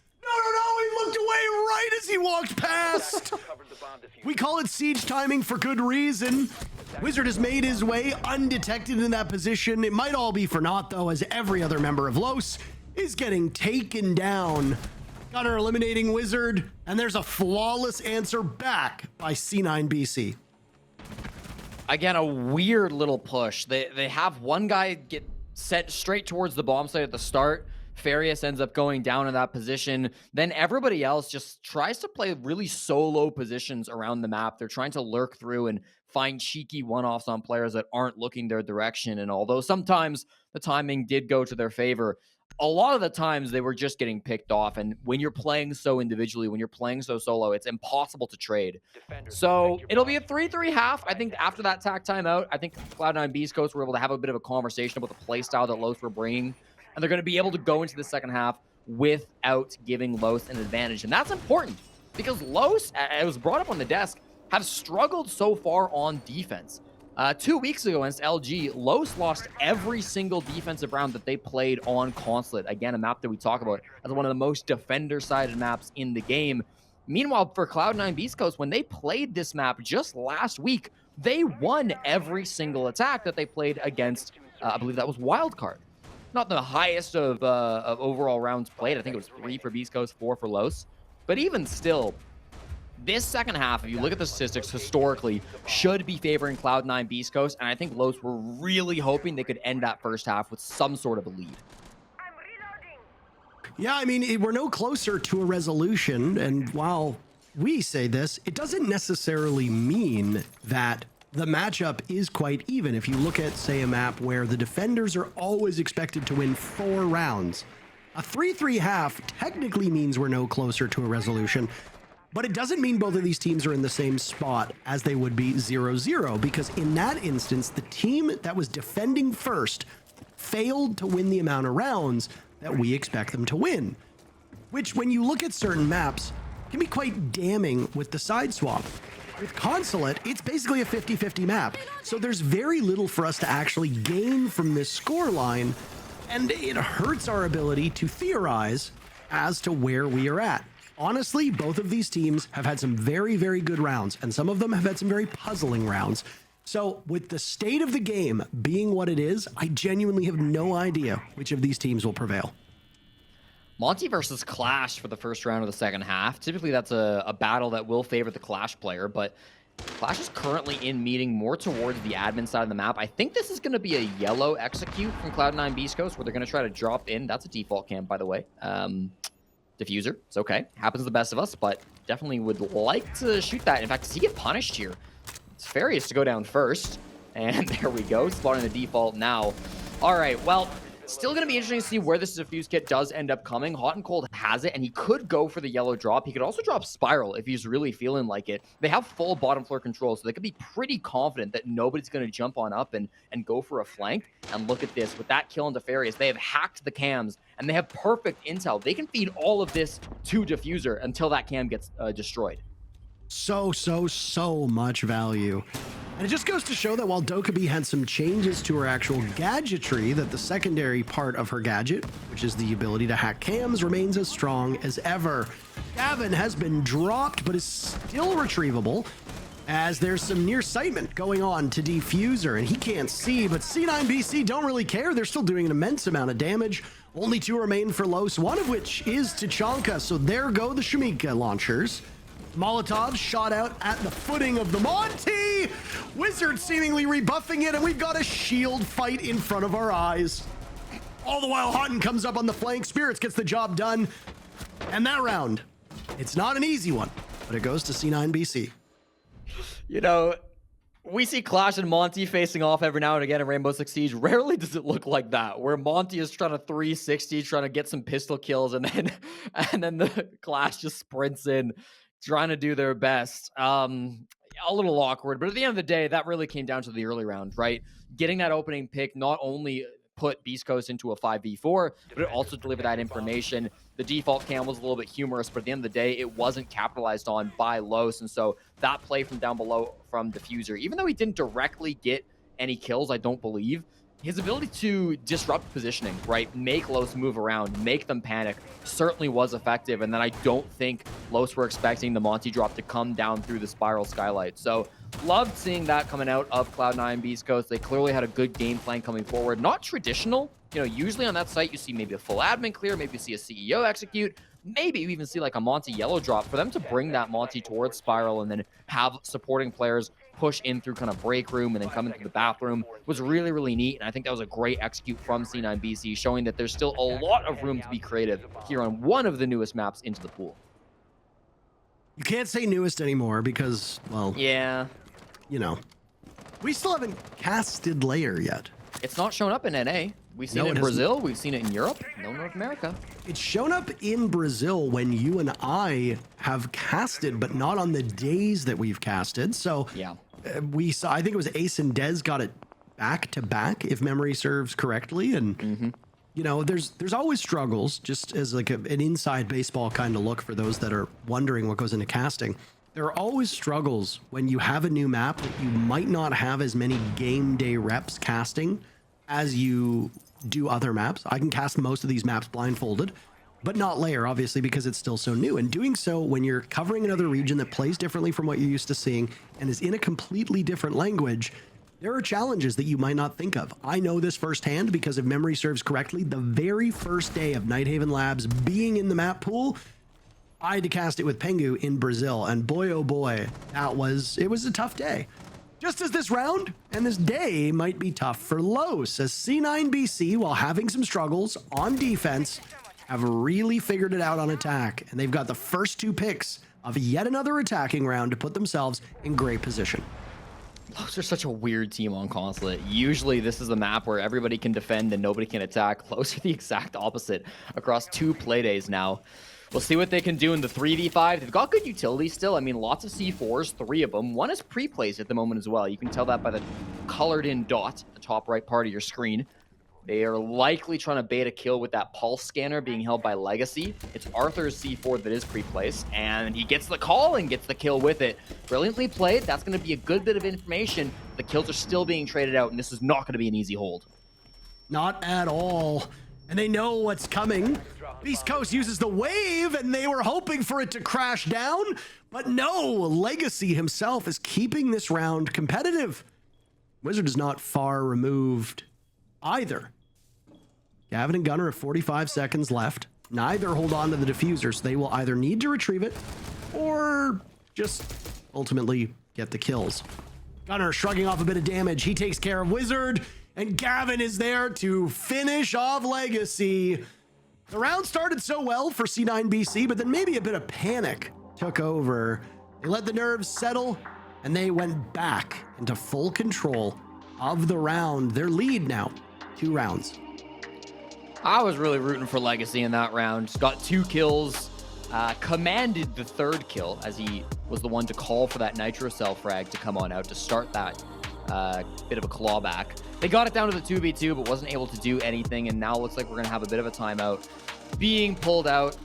[SPEAKER 5] He looked away right as he walked past. We call it siege timing for good reason. Wizard has made his way undetected in that position. It might all be for naught, though, as every other member of Los is getting taken down. Gunner eliminating Wizard, and there's a flawless answer back by C9 BC.
[SPEAKER 6] Again, a weird little push. They have one guy get sent straight towards the bomb site at the start. Farius ends up going down in that position. Then everybody else just tries to play really solo positions around the map. They're trying to lurk through and find cheeky one-offs on players that aren't looking their direction. And although sometimes the timing did go to their favor, a lot of the times they were just getting picked off. And when you're playing so individually, when you're playing so solo, it's impossible to trade. So it'll be a 3-3 half. I think after that tack timeout, I think Cloud9 Beastcoast were able to have a bit of a conversation about the play style that Los were bringing. And they're going to be able to go into the second half without giving Los an advantage. And that's important because Los, it was brought up on the desk, have struggled so far on defense. 2 weeks ago against LG, Los lost every single defensive round that they played on Consulate. Again, a map that we talk about as one of the most defender-sided maps in the game. Meanwhile, for Cloud9 Beastcoast, when they played this map just last week, they won every single attack that they played against, I believe that was Wildcard. Not the highest of overall rounds played. I think it was 3 for Beastcoast, 4 for Los. But even still, this second half, if you look at the statistics historically, should be favoring Cloud9 Beastcoast. And I think Los were really hoping they could end that first half with some sort of a lead.
[SPEAKER 5] Yeah, I mean, we're no closer to a resolution. And while we say this, it doesn't necessarily mean that the matchup is quite even. If you look at, say, a map where the defenders are always expected to win 4 rounds, a 3-3 half technically means we're no closer to a resolution, but it doesn't mean both of these teams are in the same spot as they would be 0-0, because in that instance, the team that was defending first failed to win the amount of rounds that we expect them to win, which, when you look at certain maps, can be quite damning with the side swap. With Consulate, it's basically a 50-50 map, so there's very little for us to actually gain from this score line, and it hurts our ability to theorize as to where we are at. Honestly, both of these teams have had some very, very good rounds, and some of them have had some very puzzling rounds. So with the state of the game being what it is, I genuinely have no idea which of these teams will prevail.
[SPEAKER 6] Monty versus Clash for the first round of the second half. Typically, that's a battle that will favor the Clash player, but Clash is currently in meeting more towards the admin side of the map. I think this is going to be a yellow execute from Cloud9 Beastcoast, where they're going to try to drop in. That's a default camp, by the way. Diffuser, it's okay. Happens to the best of us, but definitely would like to shoot that. In fact, does he get punished here? It's Farius to go down first, and there we go, spawning the default now. All right, well, Still going to be interesting to see where this defuse kit does end up coming. Hot and Cold has it, and he could go for the yellow drop. He could also drop Spiral if he's really feeling like it. They have full bottom floor control, so they could be pretty confident that nobody's going to jump on up and go for a flank. And look at this. With that kill on Defarius, they have hacked the cams, and they have perfect intel. They can feed all of this to Diffuser until that cam gets destroyed.
[SPEAKER 5] So much value. And it just goes to show that while Dokkaebi had some changes to her actual gadgetry, that the secondary part of her gadget, which is the ability to hack cams, remains as strong as ever. Gavin has been dropped, but is still retrievable, as there's some nearsightment going on to Diffuser, and he can't see, but C9BC don't really care. They're still doing an immense amount of damage. Only 2 remain for Los, one of which is Tachanka, so there go the Shumika launchers. Molotov shot out at the footing of the Monty. Wizard seemingly rebuffing it, and we've got a shield fight in front of our eyes. All the while, Houghton comes up on the flank. Spirits gets the job done. And that round, it's not an easy one, but it goes to C9BC.
[SPEAKER 6] You know, we see Clash and Monty facing off every now and again in Rainbow Six Siege. Rarely does it look like that, where Monty is trying to 360, trying to get some pistol kills, and then the Clash just sprints in, trying to do their best. A little awkward, but at the end of the day, that really came down to the early round, right? Getting that opening pick not only put Beastcoast into a 5v4, but it also delivered that information. The default cam was a little bit humorous, but at the end of the day, it wasn't capitalized on by Los, and so that play from down below from Diffuser, even though he didn't directly get any kills, I don't believe, his ability to disrupt positioning, right, make Los move around, make them panic, certainly was effective. And then I don't think Los were expecting the Monty drop to come down through the spiral skylight. So loved seeing that coming out of Cloud9 Beastcoast. They clearly had a good game plan coming forward. Not traditional. You know, usually on that site, you see maybe a full admin clear, maybe you see a CEO execute, maybe you even see like a Monty yellow drop. For them to bring that Monty towards spiral and then have supporting players push in through kind of break room and then come into the bathroom was really, really neat. And I think that was a great execute from C9BC, showing that there's still a lot of room to be creative here on one of the newest maps into the pool.
[SPEAKER 5] You can't say newest anymore because, well,
[SPEAKER 6] yeah,
[SPEAKER 5] you know, we still haven't casted layer yet.
[SPEAKER 6] It's not shown up in NA. We've seen it in Brazil. We've seen it in Europe. No North America.
[SPEAKER 5] It's shown up in Brazil when you and I have casted, but not on the days that we've casted. So
[SPEAKER 6] yeah,
[SPEAKER 5] we saw, I think it was Ace and Dez got it back to back, if memory serves correctly. And, you know, there's always struggles, just as like an inside baseball kind of look for those that are wondering what goes into casting. There are always struggles when you have a new map that you might not have as many game day reps casting as you do other maps. I can cast most of these maps blindfolded, but not layer, obviously, because it's still so new. And doing so when you're covering another region that plays differently from what you're used to seeing and is in a completely different language, there are challenges that you might not think of. I know this firsthand because if memory serves correctly, the very first day of Nighthaven Labs being in the map pool, I had to cast it with Pengu in Brazil, and boy, oh boy, it was a tough day. Just as this round and this day might be tough for Los, as C9BC, while having some struggles on defense, have really figured it out on attack, and they've got the first 2 picks of yet another attacking round to put themselves in great position.
[SPEAKER 6] Los are such a weird team on Consulate. Usually this is a map where everybody can defend and nobody can attack. Los are the exact opposite across 2 play days now. We'll see what they can do in the 3v5. They've got good utility still. I mean, lots of C4s, 3 of them. One is pre-placed at the moment as well. You can tell that by the colored-in dot at the top right part of your screen. They are likely trying to bait a kill with that pulse scanner being held by Legacy. It's Arthur's C4 that is pre-placed, and he gets the call and gets the kill with it. Brilliantly played. That's going to be a good bit of information. The kills are still being traded out, and this is not going to be an easy hold.
[SPEAKER 5] Not at all. And they know what's coming. Beast Coast uses the wave, and they were hoping for it to crash down. But no, Legacy himself is keeping this round competitive. Wizard is not far removed either. Gavin and Gunnar have 45 seconds left. Neither hold on to the diffuser, so they will either need to retrieve it or just ultimately get the kills. Gunnar shrugging off a bit of damage. He takes care of Wizard, and Gavin is there to finish off Legacy. The round started so well for C9BC, but then maybe a bit of panic took over. They let the nerves settle, and they went back into full control of the round. Their lead now, 2 rounds.
[SPEAKER 6] I was really rooting for Legacy in that round. Got 2 kills, commanded the 3rd kill as he was the one to call for that Nitro Cell frag to come on out to start that bit of a clawback. They got it down to the 2v2, but wasn't able to do anything, and now looks like we're going to have a bit of a timeout being pulled out.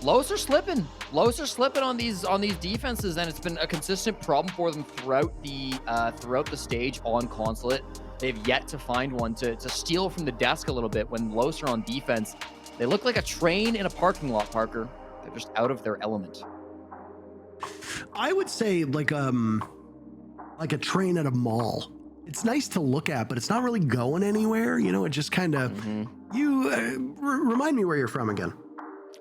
[SPEAKER 6] Los are slipping. Los are slipping on these defenses, and it's been a consistent problem for them throughout the stage on Consulate. They've yet to find one to steal from the desk a little bit. When Los are on defense, they look like a train in a parking lot, Parker. They're just out of their element.
[SPEAKER 5] I would say like a train at a mall. It's nice to look at, but it's not really going anywhere. You know, it just kind of. Remind me where you're from again.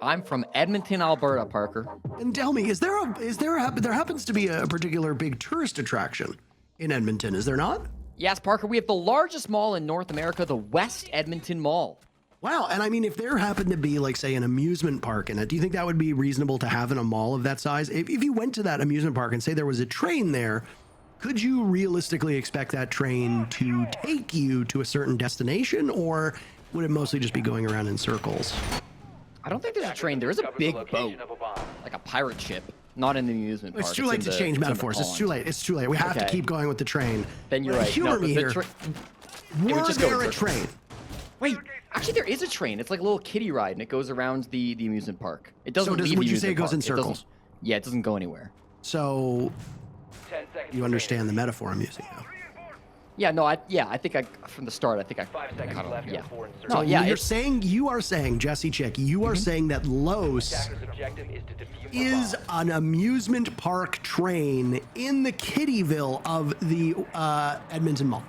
[SPEAKER 6] I'm from Edmonton, Alberta, Parker.
[SPEAKER 5] And tell me, there happens to be a particular big tourist attraction in Edmonton, is there not?
[SPEAKER 6] Yes, Parker, we have the largest mall in North America, the West Edmonton Mall.
[SPEAKER 5] Wow, and I mean, if there happened to be, like, say, an amusement park in it, do you think that would be reasonable to have in a mall of that size? If you went to that amusement park and say there was a train there, could you realistically expect that train to take you to a certain destination, or would it mostly just be going around in circles?
[SPEAKER 6] I don't think there's a train. There is a big boat, like a pirate ship. Not in the amusement park.
[SPEAKER 5] It's too late to change metaphors. It's too late. It's too late. We have to keep going with the train.
[SPEAKER 6] Then you're right.
[SPEAKER 5] Humor me here. Were there a train?
[SPEAKER 6] Wait, actually there is a train. It's like a little kiddie ride, and it goes around the amusement park. It doesn't leave the
[SPEAKER 5] would you say it
[SPEAKER 6] amusement
[SPEAKER 5] goes
[SPEAKER 6] park.
[SPEAKER 5] in circles?
[SPEAKER 6] Yeah, it doesn't go anywhere.
[SPEAKER 5] So you understand the metaphor I'm using now.
[SPEAKER 6] Yeah, no, I think from the start, I think I
[SPEAKER 7] 5 seconds
[SPEAKER 6] got it.
[SPEAKER 7] left
[SPEAKER 6] Yeah.
[SPEAKER 7] before insertion.
[SPEAKER 6] No, yeah,
[SPEAKER 5] you are saying, Jesse Chick, you are saying that Los
[SPEAKER 7] Attacker's objective is to defuse the
[SPEAKER 5] is
[SPEAKER 7] bomb.
[SPEAKER 5] an amusement park train in the Kittyville of the Edmonton Mall.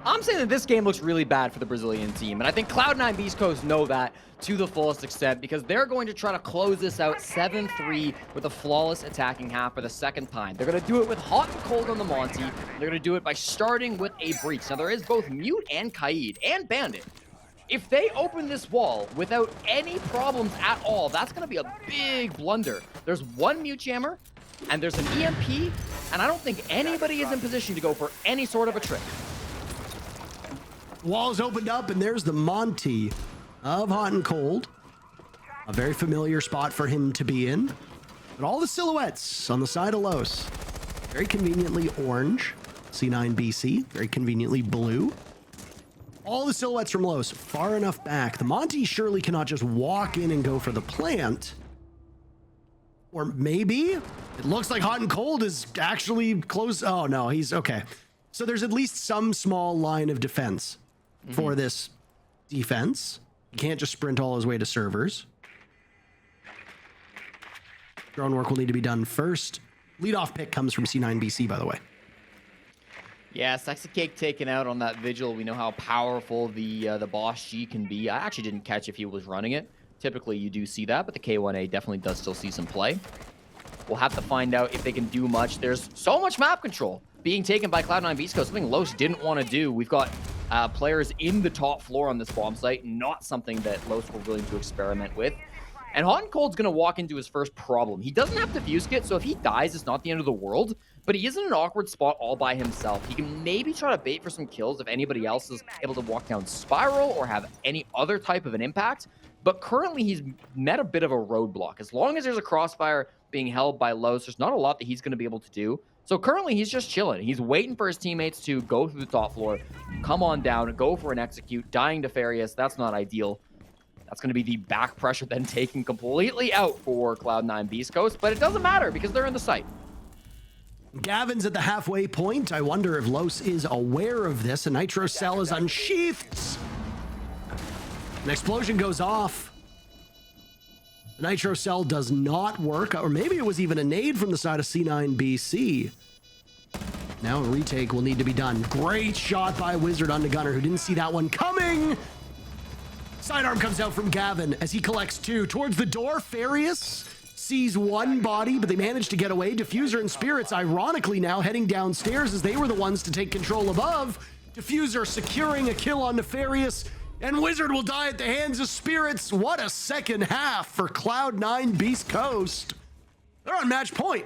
[SPEAKER 6] I'm saying that this game looks really bad for the Brazilian team, and I think Cloud9 Beastcoast know that to the fullest extent because they're going to try to close this out 7-3 with a flawless attacking half for the second time. They're going to do it with Hot and Cold on the Monty. They're going to do it by starting with a breach. Now, there is both Mute and Kaid and Bandit. If they open this wall without any problems at all, that's going to be a big blunder. There's one Mute Jammer, and there's an EMP, and I don't think anybody is in position to go for any sort of a trick.
[SPEAKER 5] Walls opened up, and there's the Monty of Hot and Cold. A very familiar spot for him to be in. But all the silhouettes on the side of Los. Very conveniently orange. C9 BC, very conveniently blue. All the silhouettes from Los far enough back. The Monty surely cannot just walk in and go for the plant. Or maybe it looks like Hot and Cold is actually close. Oh no, he's okay. So there's at least some small line of defense for this defense. You can't just sprint all his way to servers. Drone work will need to be done first. Leadoff pick comes from C9 BC, by the way.
[SPEAKER 6] Yeah, Sexy Cake taken out on that Vigil. We know how powerful the Boss G can be. I actually didn't catch if he was running it. Typically, you do see that, but the K1A definitely does still see some play. We'll have to find out if they can do much. There's so much map control being taken by Cloud9 Beastcoast, something Los didn't want to do. We've got players in the top floor on this bomb site, not something that Los were willing to experiment with. And Hot and Cold's going to walk into his first problem. He doesn't have Diffuse Kit, so if he dies, it's not the end of the world, but he is in an awkward spot all by himself. He can maybe try to bait for some kills if anybody else is able to walk down Spiral or have any other type of an impact, but currently he's met a bit of a roadblock. As long as there's a crossfire being held by Los, there's not a lot that he's going to be able to do. So currently he's just chilling. He's waiting for his teammates to go through the top floor, come on down, go for an execute, dying to Farius. That's not ideal. That's going to be the back pressure then taken completely out for Cloud9 Beastcoast, but it doesn't matter because they're in the site.
[SPEAKER 5] Gavin's at the halfway point. I wonder if Los is aware of this. A Nitro Cell is unsheathed. An explosion goes off. The Nitro Cell does not work, or maybe it was even a nade from the side of C9 BC. Now a retake will need to be done. Great shot by Wizard onto Gunner, who didn't see that one coming. Sidearm comes out from Gavin as he collects two. Towards the door, Farius sees one body, but they manage to get away. Diffuser and Spirits, ironically now, heading downstairs as they were the ones to take control above. Diffuser securing a kill on Nefarious, and Wizard will die at the hands of Spirits. What a second half for Cloud9 Beastcoast. They're on match point.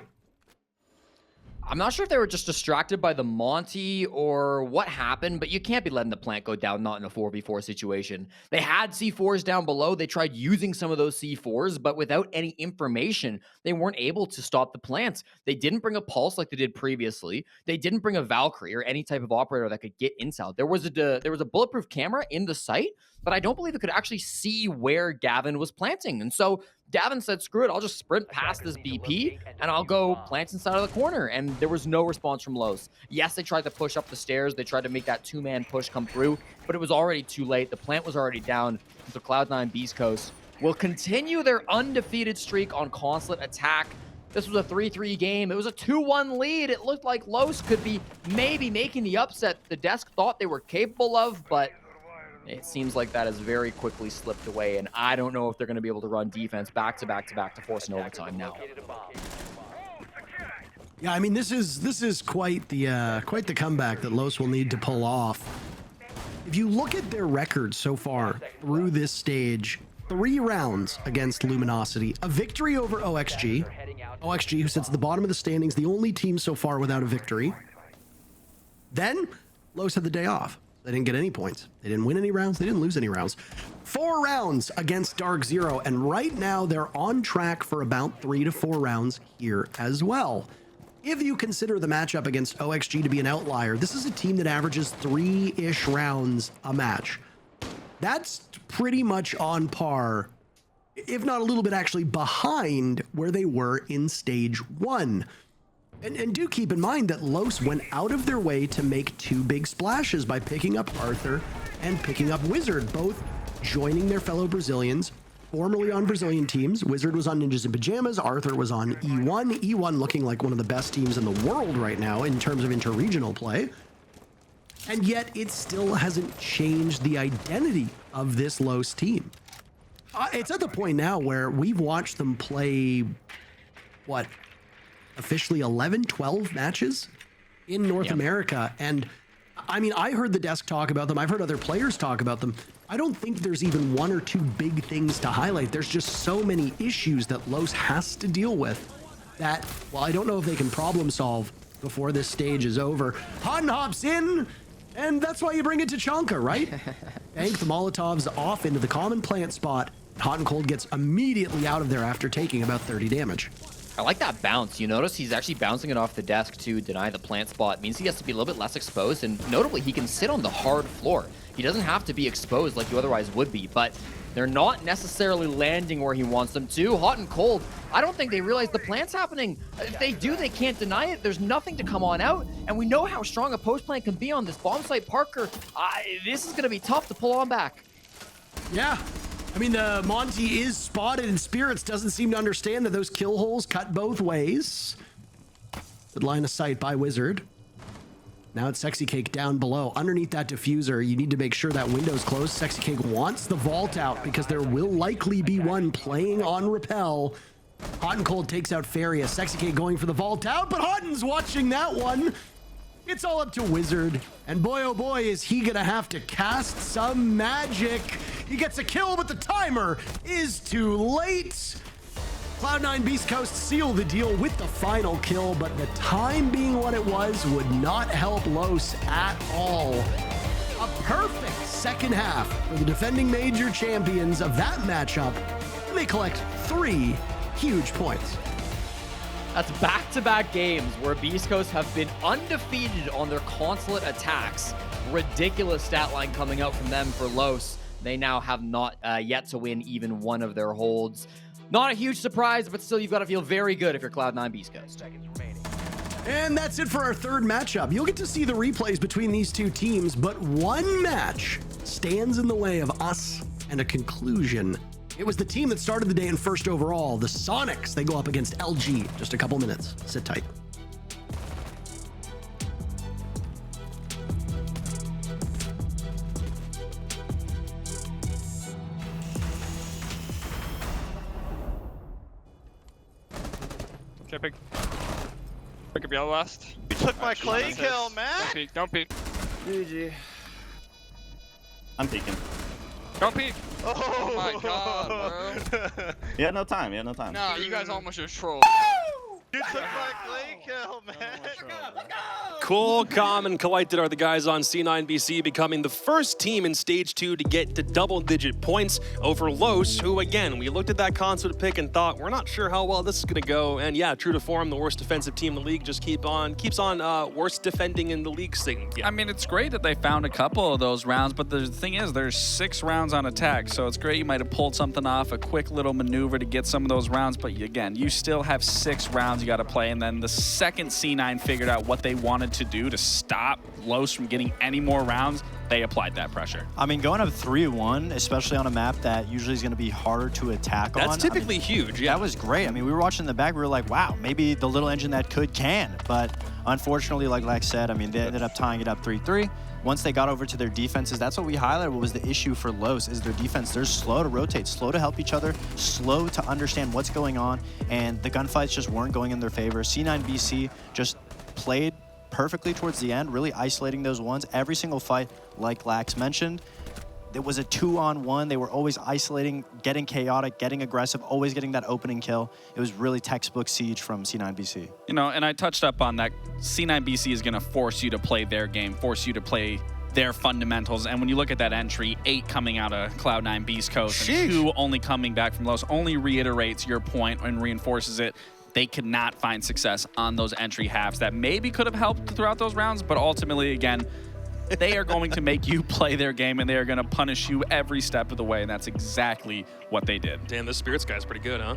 [SPEAKER 6] I'm not sure if they were just distracted by the Monty or what happened, but you can't be letting the plant go down not in a 4v4 situation. They had C4s down below. They tried using some of those C4s, but without any information, they weren't able to stop the plants. They didn't bring a pulse like they did previously. They didn't bring a Valkyrie or any type of operator that could get intel. There was a bulletproof camera in the site, but I don't believe it could actually see where Gavin was planting. And so Gavin said, screw it, I'll just sprint past this BP and I'll go plant inside of the corner. And there was no response from Los. Yes, they tried to push up the stairs. They tried to make that two-man push come through, but it was already too late. The plant was already down. So Cloud9 Beastcoast will continue their undefeated streak on Consulate attack. This was a 3-3 game. It was a 2-1 lead. It looked like Los could be maybe making the upset the desk thought they were capable of, but it seems like that has very quickly slipped away, and I don't know if they're going to be able to run defense back to back to back to force an overtime now.
[SPEAKER 5] Yeah, I mean, this is quite the comeback that Los will need to pull off. If you look at their record so far through this stage, 3 rounds against Luminosity, a victory over OXG. OXG, who sits at the bottom of the standings, the only team so far without a victory. Then Los had the day off. They didn't get any points. They didn't win any rounds. They didn't lose any rounds. 4 rounds against Dark Zero, and right now they're on track for about 3 to 4 rounds here as well. If you consider the matchup against OXG to be an outlier, this is a team that averages 3-ish rounds a match. That's pretty much on par, if not a little bit actually behind where they were in stage 1. And do keep in mind that Los went out of their way to make 2 big splashes by picking up Arthur and picking up Wizard, both joining their fellow Brazilians, formerly on Brazilian teams. Wizard was on Ninjas in Pajamas, Arthur was on E1. E1 looking like one of the best teams in the world right now in terms of interregional play. And yet it still hasn't changed the identity of this Los team. It's at the point now where we've watched them play, what, officially 11, 12 matches in North America. And I mean, I heard the desk talk about them. I've heard other players talk about them. I don't think there's even 1 or 2 big things to highlight. There's just so many issues that Los has to deal with that, well, I don't know if they can problem solve before this stage is over. Han hops in, and that's why you bring it to Chonka, right? Bank the Molotovs off into the common plant spot. Hot and Cold gets immediately out of there after taking about 30 damage.
[SPEAKER 6] I like that bounce. You notice he's actually bouncing it off the desk to deny the plant spot. It means he has to be a little bit less exposed, and notably, he can sit on the hard floor. He doesn't have to be exposed like you otherwise would be, but they're not necessarily landing where he wants them to. Hot and Cold, I don't think they realize the plant's happening. If they do, they can't deny it. There's nothing to come on out, and we know how strong a post plant can be on this bomb site. Parker, this is going to be tough to pull on back.
[SPEAKER 5] Yeah. I mean, the Monty is spotted, and Spirits doesn't seem to understand that those kill holes cut both ways. Good line of sight by Wizard. Now it's Sexy Cake down below. Underneath that diffuser, you need to make sure that window's closed. Sexy Cake wants the vault out because there will likely be one playing on Repel. Hot and Cold takes out Faria. Sexy Cake going for the vault out, but Hotten's watching that one. It's all up to Wizard, and boy oh boy is he gonna have to cast some magic. He gets a kill, but the timer is too late. Cloud9 Beastcoast seal the deal with the final kill, but the time being what it was would not help Los at all. A perfect second half for the defending major champions of that matchup, and they collect 3 huge points.
[SPEAKER 6] That's back-to-back games where Beastcoast have been undefeated on their consulate attacks. Ridiculous stat line coming out from them for Los. They now have not yet to win even one of their holds. Not a huge surprise, but still you've got to feel very good if you're Cloud9 Beastcoast.
[SPEAKER 5] And that's it for our third matchup. You'll get to see the replays between these 2 teams, but one match stands in the way of us and a conclusion. It was the team that started the day in first overall, the Sonics. They go up against LG. Just a couple minutes. Sit tight.
[SPEAKER 8] Okay, pick up yellow last.
[SPEAKER 9] You took my clay kill, man!
[SPEAKER 8] Don't peek.
[SPEAKER 9] GG.
[SPEAKER 10] I'm peeking.
[SPEAKER 8] Don't peek!
[SPEAKER 9] Oh
[SPEAKER 8] my god, bro.
[SPEAKER 10] Yeah, no time.
[SPEAKER 8] Nah, you guys almost just trolled.
[SPEAKER 9] You took my clay kill, man.
[SPEAKER 1] Cool, Calm, and Collected are the guys on C9BC, becoming the first team in Stage 2 to get to double-digit points over Los, who, again, we looked at that concept pick and thought, we're not sure how well this is going to go. And yeah, true to form, the worst defensive team in the league just keeps on worst defending in the league thing. Yeah.
[SPEAKER 4] I mean, it's great that they found a couple of those rounds, but the thing is, there's 6 rounds on attack, so it's great you might have pulled something off, a quick little maneuver to get some of those rounds, but again, you still have 6 rounds you got to play, and then the second C9 figured out what they wanted to do to stop Los from getting any more rounds, they applied that pressure.
[SPEAKER 2] I mean, going up 3-1, especially on a map that usually is going to be harder to attack on.
[SPEAKER 1] That's typically huge, yeah.
[SPEAKER 2] That was great. I mean, we were watching in the back, we were like, wow, maybe the little engine that can. But unfortunately, like Lex said, I mean, they ended up tying it up 3-3. Once they got over to their defenses, that's what we highlighted. What was the issue for Los is their defense. They're slow to rotate, slow to help each other, slow to understand what's going on, and the gunfights just weren't going in their favor. C9BC just played perfectly towards the end, really isolating those ones. Every single fight, like Lax mentioned, it was a 2-on-1. They were always isolating, getting chaotic, getting aggressive, always getting that opening kill. It was really textbook Siege from C9BC.
[SPEAKER 4] You know, and I touched up on that. C9BC is going to force you to play their game, force you to play their fundamentals. And when you look at that entry, 8 coming out of Cloud9 Beastcoast and 2 only coming back from Los, only reiterates your point and reinforces it. They could not find success on those entry halves that maybe could have helped throughout those rounds, but ultimately, again, they are going to make you play their game, and they are going to punish you every step of the way, and that's exactly what they did.
[SPEAKER 1] Damn, this Spirits guy's pretty good, huh?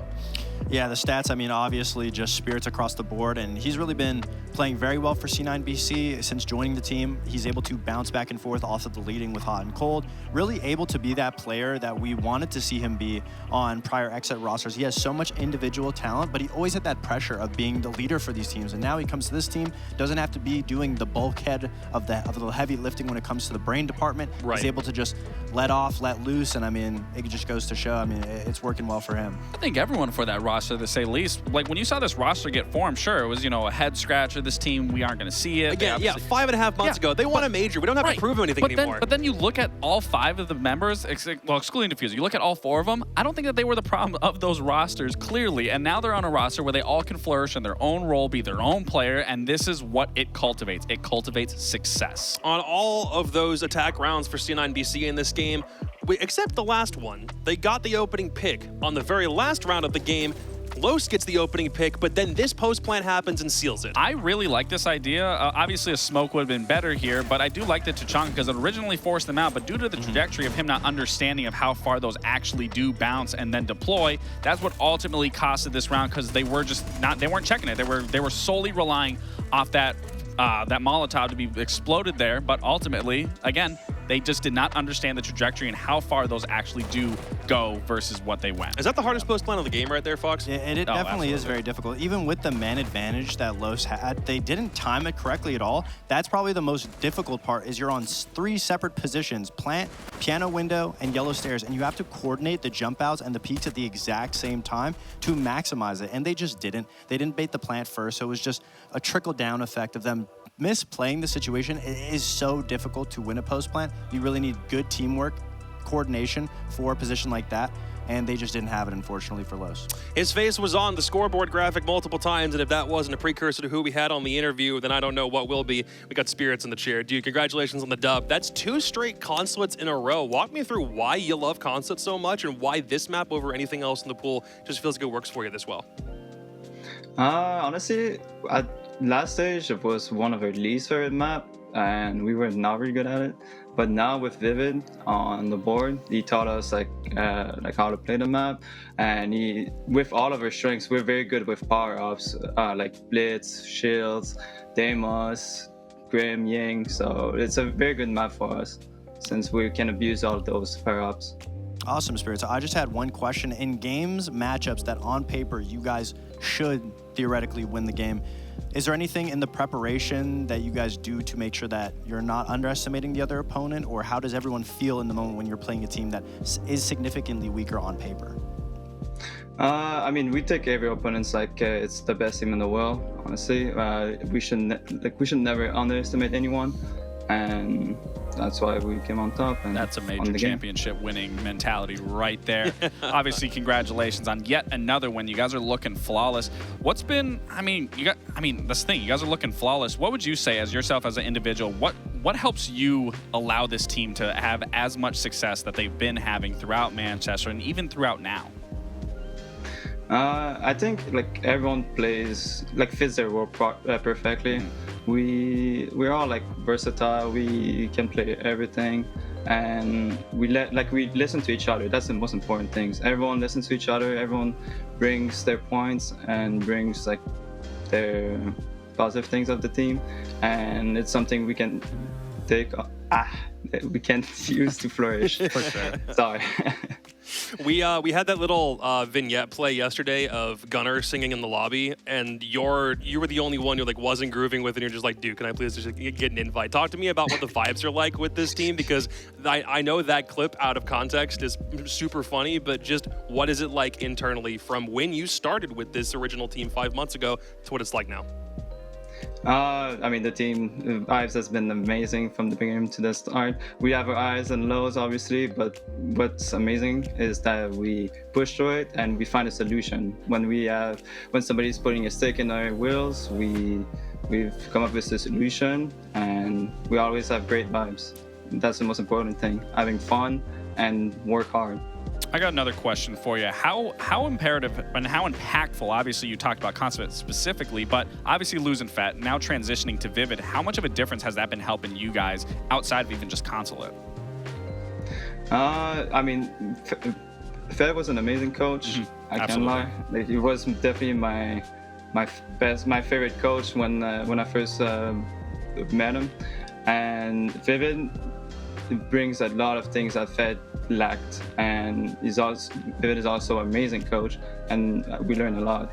[SPEAKER 2] Yeah, the stats, I mean, obviously just Spirits across the board, and he's really been playing very well for C9BC since joining the team. He's able to bounce back and forth off of the leading with Hot and Cold, really able to be that player that we wanted to see him be on prior exit rosters. He has so much individual talent, but he always had that pressure of being the leader for these teams, and now he comes to this team, doesn't have to be doing the bulkhead of the heavy lifting when it comes to the brain department.
[SPEAKER 1] Right.
[SPEAKER 2] He's able to just let off, let loose, and I mean, it just goes to show, I mean, it's working well for him.
[SPEAKER 4] I think everyone for that roster, to say least, like when you saw this roster get formed, sure, it was, you know, a head scratcher. This team, we aren't going to see it.
[SPEAKER 1] Again, yeah, 5.5 months ago, they won a major. We don't have to prove anything anymore.
[SPEAKER 4] But then you look at all 5 of the members, well, excluding Diffuser, you look at all 4 of them, I don't think that they were the problem of those rosters, clearly. And now they're on a roster where they all can flourish in their own role, be their own player, and this is what it cultivates. It cultivates success.
[SPEAKER 1] On all of those attack rounds for C9BC in this game, except the last one, they got the opening pick. On the very last round of the game, Los gets the opening pick, but then this post plant happens and seals it.
[SPEAKER 4] I really like this idea. Obviously, a smoke would have been better here, but I do like the Tachanka because it originally forced them out, but due to the trajectory of him not understanding of how far those actually do bounce and then deploy, that's what ultimately costed this round because they were just not, they weren't checking it. They were solely relying off that Molotov to be exploded there, but ultimately, again, they just did not understand the trajectory and how far those actually do go versus what they went.
[SPEAKER 1] Is that the hardest post plan of the game right there, Fox?
[SPEAKER 2] Yeah, and it definitely is very difficult. Even with the man advantage that Los had, they didn't time it correctly at all. That's probably the most difficult part is you're on 3 separate positions, plant, piano window, and yellow stairs, and you have to coordinate the jump outs and the peaks at the exact same time to maximize it, and they just didn't. They didn't bait the plant first, so it was just a trickle-down effect of them misplaying the situation. It is so difficult to win a post plant. You really need good teamwork, coordination for a position like that, and they just didn't have it, unfortunately, for Los.
[SPEAKER 1] His face was on the scoreboard graphic multiple times, and if that wasn't a precursor to who we had on the interview, then I don't know what will be. We got Spirits in the chair. Dude, congratulations on the dub. That's 2 straight consulates in a row. Walk me through why you love consulates so much and why this map over anything else in the pool just feels like it works for you this well.
[SPEAKER 10] Honestly, last stage it was one of our least favorite map, and we were not very good at it. But now with Vivid on the board, he taught us like how to play the map, and with all of our strengths, we're very good with power-ups like Blitz, Shields, Deimos, Grim, Ying. So it's a very good map for us since we can abuse all of those power-ups.
[SPEAKER 2] Awesome, Spirits. I just had one question. In games, matchups that on paper you guys should theoretically win the game, is there anything in the preparation that you guys do to make sure that you're not underestimating the other opponent, or how does everyone feel in the moment when you're playing a team that is significantly weaker on paper?
[SPEAKER 10] I mean, we take every opponent like it's the best team in the world. Honestly, we should never underestimate anyone. and that's why we came on top. And
[SPEAKER 4] that's a
[SPEAKER 10] won
[SPEAKER 4] major
[SPEAKER 10] the game.
[SPEAKER 4] championship winning mentality right there. Obviously, congratulations on yet another win. You guys are looking flawless. What's been, this thing, you guys are looking flawless. What would you say as yourself as an individual, what helps you allow this team to have as much success that they've been having throughout Manchester and even throughout NAL?
[SPEAKER 10] I think like everyone plays like fits their role perfectly. We're all like versatile. We can play everything, and we listen to each other. That's the most important things. Everyone listens to each other. Everyone brings their points and brings like their positive things of the team, and it's something we can take. We can use to flourish.
[SPEAKER 4] For sure.
[SPEAKER 10] Sorry.
[SPEAKER 1] We had that little vignette play yesterday of Gunnar singing in the lobby, and you were the only one who like wasn't grooving with it. And you're just like, dude, can I please just get an invite? Talk to me about what the vibes are like with this team, because I know that clip out of context is super funny, but just what is it like internally from when you started with this original team 5 months ago to what it's like now?
[SPEAKER 10] The team vibes has been amazing from the beginning to the start. We have our highs and lows, obviously, but what's amazing is that we push through it and we find a solution. When somebody's putting a stick in our wheels, we've come up with a solution, and we always have great vibes. That's the most important thing: having fun and work hard.
[SPEAKER 4] I got another question for you. How imperative and how impactful, obviously you talked about Consulate specifically, but obviously losing Fett, now transitioning to Vivid, how much of a difference has that been helping you guys outside of even just Consulate?
[SPEAKER 10] Fett was an amazing coach. I can't lie. Like, he was definitely my favorite coach when I first met him. And Vivid brings a lot of things that Fett lacked, and Vivid is also an amazing coach, and we learn a lot.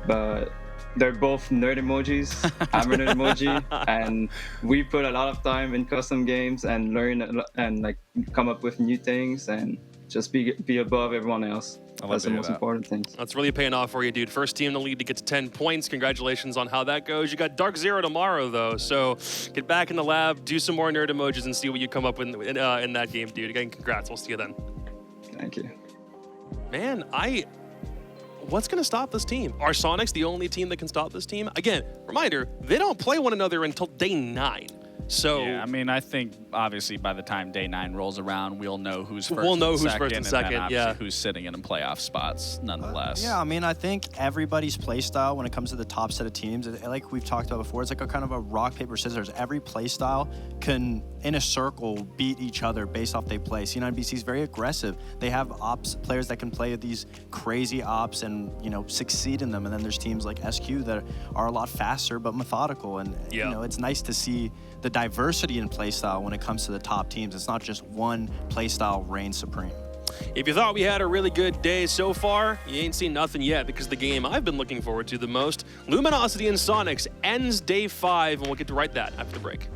[SPEAKER 10] But they're both nerd emojis. I'm a nerd emoji, and we put a lot of time in custom games and learn and like come up with new things and just be above everyone else. That's the most important thing.
[SPEAKER 1] That's really paying off for you, dude. First team in the league to get to 10 points. Congratulations on how that goes. You got Dark Zero tomorrow, though, so get back in the lab, do some more nerd emojis, and see what you come up with in that game, dude. Again, congrats. We'll see you then.
[SPEAKER 10] Thank you.
[SPEAKER 1] Man, what's going to stop this team? Are Sonics the only team that can stop this team? Again, reminder, they don't play one another until day 9. So
[SPEAKER 4] yeah, I think obviously by the time day 9 rolls around, we'll know who's first.
[SPEAKER 1] We'll know who's
[SPEAKER 4] second,
[SPEAKER 1] first and second.
[SPEAKER 4] then
[SPEAKER 1] yeah,
[SPEAKER 4] who's sitting in playoff spots, nonetheless.
[SPEAKER 2] I think everybody's play style when it comes to the top set of teams, like we've talked about before, it's like a kind of a rock paper scissors. Every play style can, in a circle, beat each other based off they play. C9 BC is very aggressive. They have ops players that can play these crazy ops and succeed in them. And then there's teams like SQ that are a lot faster but methodical. And it's nice to see the diversity in playstyle when it comes to the top teams. It's not just one playstyle reigns supreme.
[SPEAKER 1] If you thought we had a really good day so far, you ain't seen nothing yet, because the game I've been looking forward to the most, Luminosity and Sonics, ends day 5, and we'll get to write that after the break.